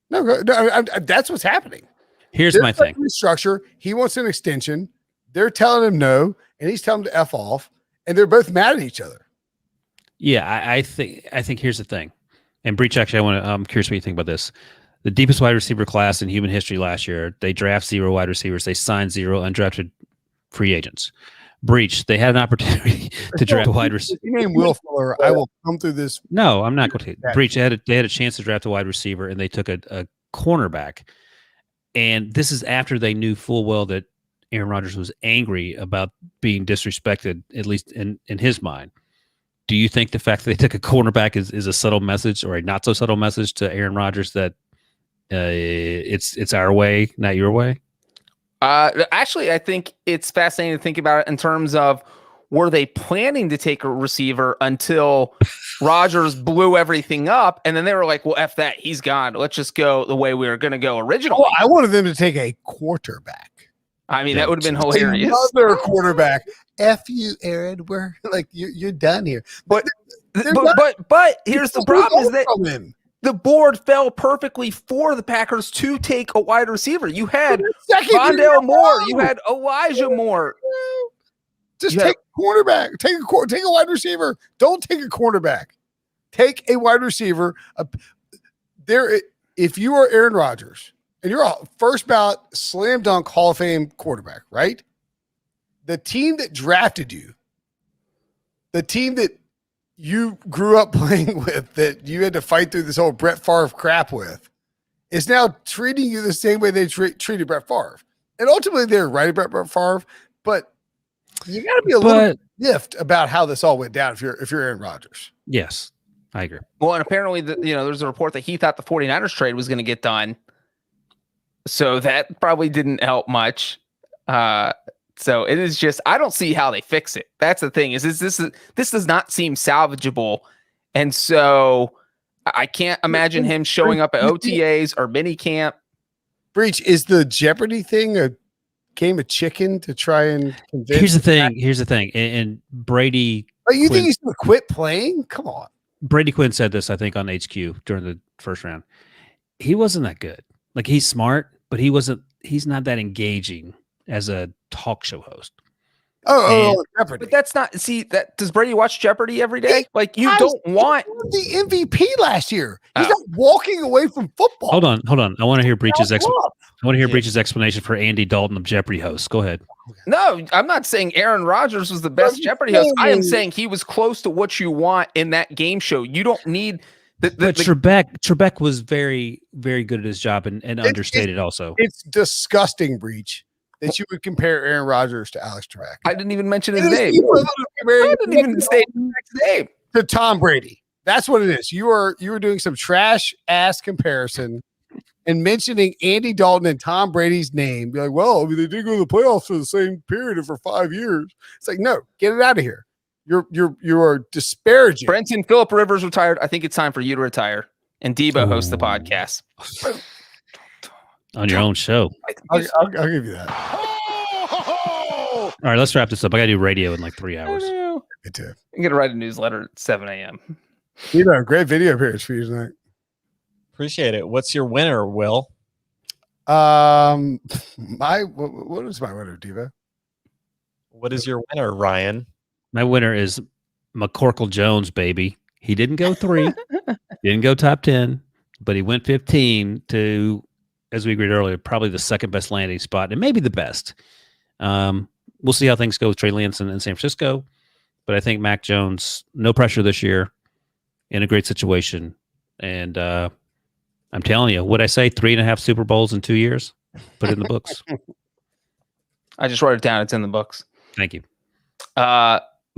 that's what's happening. Here's my thing. Structure. He wants an extension. They're telling him no, and he's telling him to F off, and they're both mad at each other. Yeah, I think here's the thing. And Breech, actually, I'm curious what you think about this. The deepest wide receiver class in human history last year, they draft 0 wide receivers. They signed 0 undrafted free agents. Breech, they had an opportunity to draft a wide receiver. Your name Will Fuller. I will come through this. No, I'm not going to. Breech, they had a chance to draft a wide receiver, and they took a cornerback. And this is after they knew full well that Aaron Rodgers was angry about being disrespected, at least in his mind. Do you think the fact that they took a cornerback is a subtle message or a not so subtle message to Aaron Rodgers that it's our way, not your way? Actually, I think it's fascinating to think about it in terms of, were they planning to take a receiver until Rodgers blew everything up, and then they were like, well, F that, he's gone. Let's just go the way we were going to go originally. Oh, I wanted them to take a quarterback. I mean, that would have been hilarious. Another quarterback. F you, Aaron. We're like, you're done here. But here's the problem is that the board fell perfectly for the Packers to take a wide receiver. You had Rondale Moore. You had Elijah Moore. Just take a cornerback. Take a wide receiver. Don't take a cornerback. Take a wide receiver. If you are Aaron Rodgers and you're a first ballot slam dunk Hall of Fame quarterback, right? The team that drafted you, the team that you grew up playing with, that you had to fight through this whole Brett Favre crap with, is now treating you the same way they treated Brett Favre. And ultimately, they're right about Brett Favre, but you got to be a little miffed about how this all went down if you're Aaron Rodgers. Yes, I agree. Well, and apparently, there's a report that he thought the 49ers trade was going to get done. So that probably didn't help much. So it is just, I don't see how they fix it. That's the thing, this does not seem salvageable. And so I can't imagine him showing up at OTAs or mini camp. Breech, is the Jeopardy thing a game of chicken to try and convince? Here's the thing. And Brady. Oh, you think he's going to quit playing? Come on. Brady Quinn said this, I think, on HQ during the first round. He wasn't that good. Like, he's smart, but he's not that engaging as a talk show host. Jeopardy. But that's not, does Brady watch Jeopardy every day? Like, you don't want the MVP last year. He's not walking away from football. Hold on. I want to hear Breech's Breech's explanation for Andy Dalton of Jeopardy host. Go ahead. No, I'm not saying Aaron Rodgers was the best Jeopardy host. I am saying he was close to what you want in that game show. You don't need but Trebek was very, very good at his job and understated also. It's disgusting, Breech, that you would compare Aaron Rodgers to Alex Trebek. I didn't even mention his name. I didn't even say his name. To Tom Brady. That's what it is. You were doing some trash ass comparison and mentioning Andy Dalton and Tom Brady's name. Be like, well, I mean, they did go to the playoffs for the same period for 5 years. It's like, no, get it out of here. You are disparaging. Brinson, Phillip Rivers retired. I think it's time for you to retire. And Debo hosts the podcast. On your own show. I'll give you that. All right, let's wrap this up. I got to do radio in like 3 hours. Me too. I'm going to write a newsletter at 7 a.m. Great video appearance for you tonight. Appreciate it. What's your winner, Will? What is my winner, Diva? What is your winner, Ryan? My winner is McCorkle Jones, baby. He didn't go 3, didn't go top 10, but he went 15 to, as we agreed earlier, probably the second best landing spot and maybe the best. We'll see how things go with Trey Lance in San Francisco, but I think Mac Jones, no pressure this year, in a great situation. And I'm telling you, what I say, 3.5 Super Bowls in 2 years? Put it in the books. I just wrote it down. It's in the books. Thank you.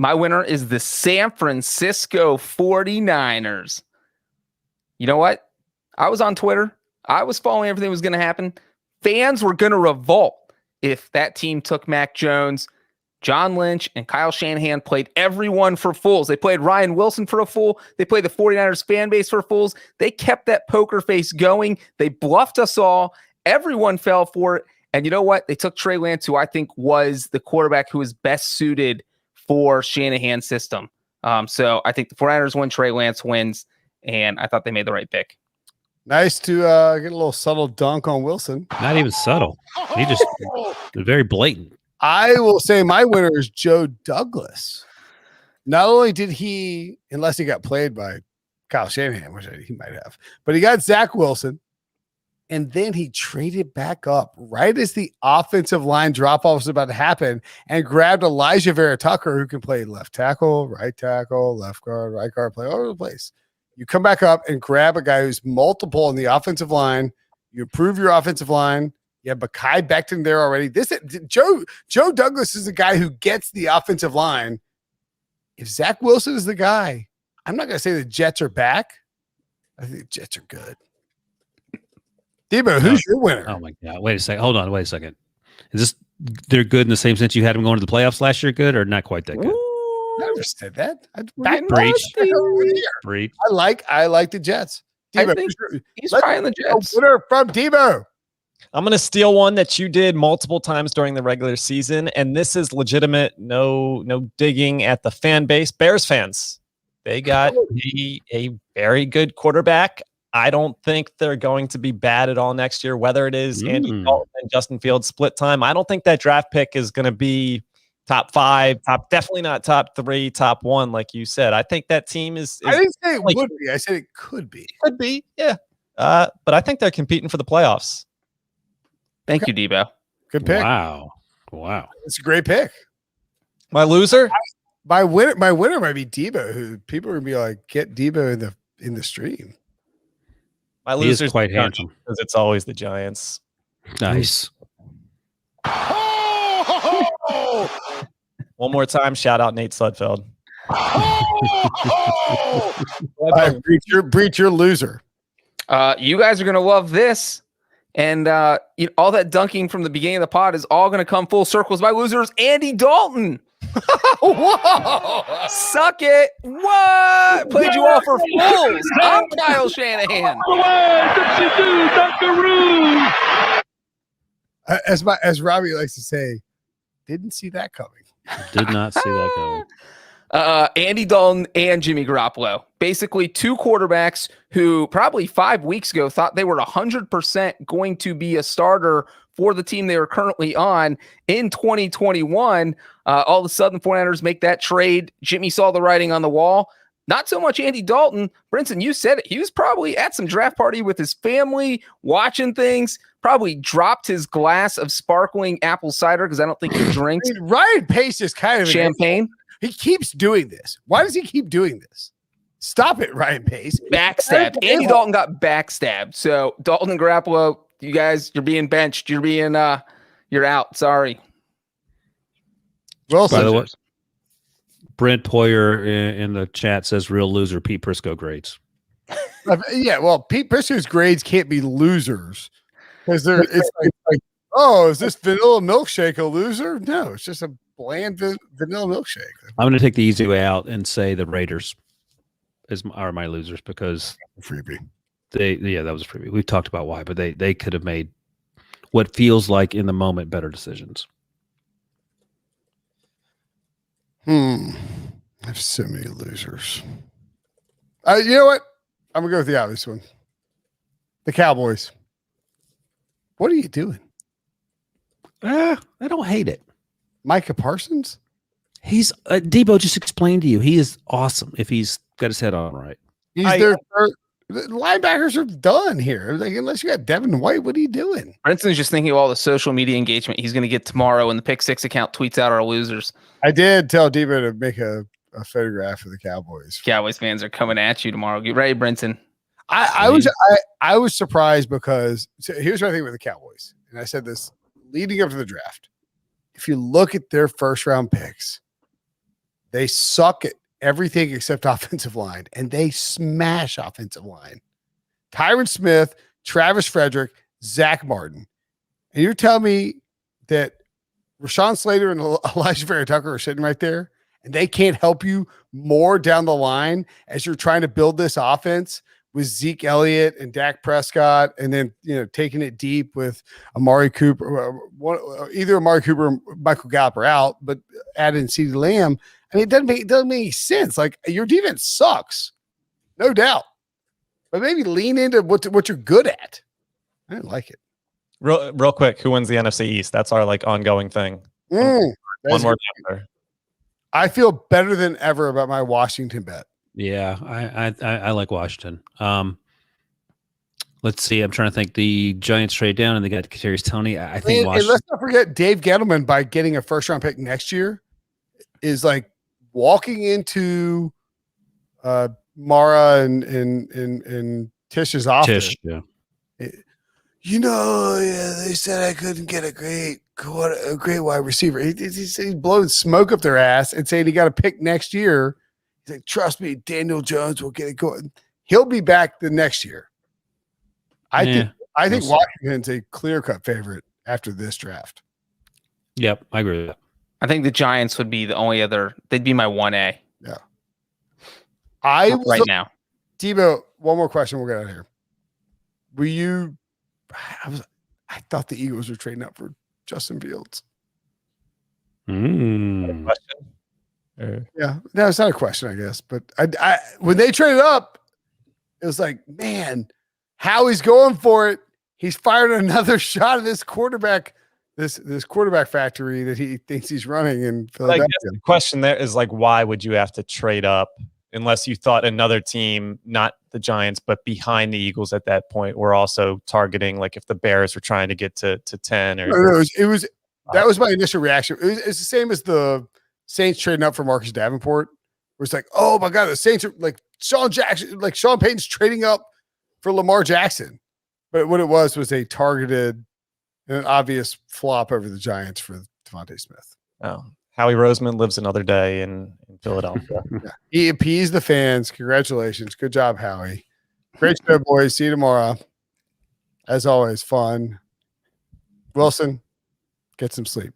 My winner is the San Francisco 49ers. You know what? I was on Twitter. I was following everything that was going to happen. Fans were going to revolt if that team took Mac Jones. John Lynch and Kyle Shanahan played everyone for fools. They played Ryan Wilson for a fool. They played the 49ers fan base for fools. They kept that poker face going. They bluffed us all. Everyone fell for it. And you know what? They took Trey Lance, who I think was the quarterback who was best suited for Shanahan's system. So I think the 49ers win, Trey Lance wins, and I thought they made the right pick. Nice to get a little subtle dunk on Wilson. Not even subtle. He just very blatant. I will say my winner is Joe Douglas. Not only did he, unless he got played by Kyle Shanahan, which he might have, but he got Zach Wilson, and then he traded back up right as the offensive line drop-off was about to happen and grabbed Elijah Vera Tucker, who can play left tackle, left guard, right guard, play all over the place. You come back up and grab a guy who's multiple on the offensive line. You improve your offensive line. You have Mekhi Becton there already. Joe Douglas is the guy who gets the offensive line. If Zach Wilson is the guy, I'm not going to say the Jets are back. I think the Jets are good. Debo, who's your winner? Oh my God! Wait a second. Hold on. Wait a second. Is this they're good in the same sense you had them going to the playoffs last year? Good or not quite that good? I never said that. Breach. I like the Jets. Debo, I think he's trying the Jets. Winner from Debo. I'm going to steal one that you did multiple times during the regular season, and this is legitimate. No digging at the fan base. Bears fans, they got a very good quarterback. I don't think they're going to be bad at all next year, whether it is Andy Dalton and Justin Fields split time. I don't think that draft pick is going to be top 5, definitely not top 3, top 1, like you said. I think that team is I didn't say it would be. I said it could be. Could be, yeah. But I think they're competing for the playoffs. Thank you, Debo. Good pick. Wow. It's a great pick. My loser? My winner might be Debo, who people are gonna be like, get Debo in the stream. My He is loser's quite the Giants, handsome. because it's always the Giants. Nice. One more time, shout out Nate Sudfeld. Breach, your loser. You guys are gonna love this, and all that dunking from the beginning of the pod is all gonna come full circles. My loser is Andy Dalton. Whoa! Suck it! What? Played you all for fools. I'm Kyle Shanahan. As Robbie likes to say, didn't see that coming. Did not see that coming. Andy Dalton and Jimmy Garoppolo, basically two quarterbacks who probably 5 weeks ago thought they were 100% going to be a starter for the team they are currently on in 2021. All of a sudden, 49ers make that trade. Jimmy saw the writing on the wall. Not so much Andy Dalton. Brinson, you said it. He was probably at some draft party with his family, watching things, probably dropped his glass of sparkling apple cider because I don't think he drinks Ryan Pace is kind of champagne. He keeps doing this. Why does he keep doing this? Stop it, Ryan Pace. Backstabbed. Andy Dalton got backstabbed. So Dalton and Garoppolo, you guys, you're being benched. You're being you're out. Sorry. Wilson. By the way, Brent Poyer in the chat says real loser Pete Prisco grades. Yeah, well, Pete Prisco's grades can't be losers because it's like, oh, is this vanilla milkshake a loser? No, it's just a bland vanilla milkshake. I'm going to take the easy way out and say the Raiders are my losers because Freebie. That was a freebie. We've talked about why, but they could have made what feels like in the moment better decisions. I have so many losers. You know what? I'm gonna go with the obvious one. The Cowboys. What are you doing? I don't hate it. Micah Parsons? He's Debo just explained to you. He is awesome if he's got his head on right. He's their third. The linebackers are done here. Like, unless you got Devin White, what are you doing? Brinson's just thinking of all the social media engagement he's going to get tomorrow when the Pick Six account tweets out our losers. I did tell Debo to make a photograph of the Cowboys. Cowboys fans are coming at you tomorrow. Get ready, Brinson. I was surprised because here's what I think with the Cowboys, and I said this leading up to the draft. If you look at their first round picks, they suck at everything except offensive line, and they smash offensive line. Tyron Smith, Travis Frederick, Zach Martin. And you're telling me that Rashawn Slater and Elijah Vera Tucker are sitting right there, and they can't help you more down the line as you're trying to build this offense with Zeke Elliott and Dak Prescott, and then taking it deep with Amari Cooper. Either Amari Cooper or Michael Gallup are out, but add in CeeDee Lamb. I mean, it doesn't make any sense. Like, your defense sucks, no doubt, but maybe lean into what you're good at. I didn't like it. Real quick, who wins the NFC East? That's our ongoing thing. One more answer. I feel better than ever about my Washington bet. Yeah, I like Washington. Let's see. I'm trying to think. The Giants trade down and they got Kadarius Toney. I think Washington. And let's not forget Dave Gettleman, by getting a first round pick next year, is like walking into Mara and Tish's office. Yeah. They said I couldn't get a great wide receiver. He's blowing smoke up their ass and saying he got a pick next year. He's like, trust me, Daniel Jones will get it going. He'll be back the next year. I think Washington's a clear-cut favorite after this draft. Yep, I agree with that. I think the Giants would be the only other. They'd be my 1A. Yeah. Now. Debo, one more question. We'll get out of here. Were you? I thought the Eagles were trading up for Justin Fields. Question? Yeah, no, it's not a question, I guess. But I when they traded up, it was like, man, Howie's going for it. He's fired another shot at this quarterback. This quarterback factory that he thinks he's running in Philadelphia. The question there is why would you have to trade up unless you thought another team, not the Giants, but behind the Eagles at that point, were also targeting, if the Bears were trying to get to 10 or. No, it was that was my initial reaction. It's the same as the Saints trading up for Marcus Davenport. Where it's like, oh my God, the Saints are like Sean Payton's trading up for Lamar Jackson. But what it was a targeted and an obvious flop over the Giants for Devontae Smith. Oh, Howie Roseman lives another day in Philadelphia. Yeah. He appeased the fans. Congratulations. Good job, Howie. Great show, boys. See you tomorrow. As always, fun. Wilson, get some sleep.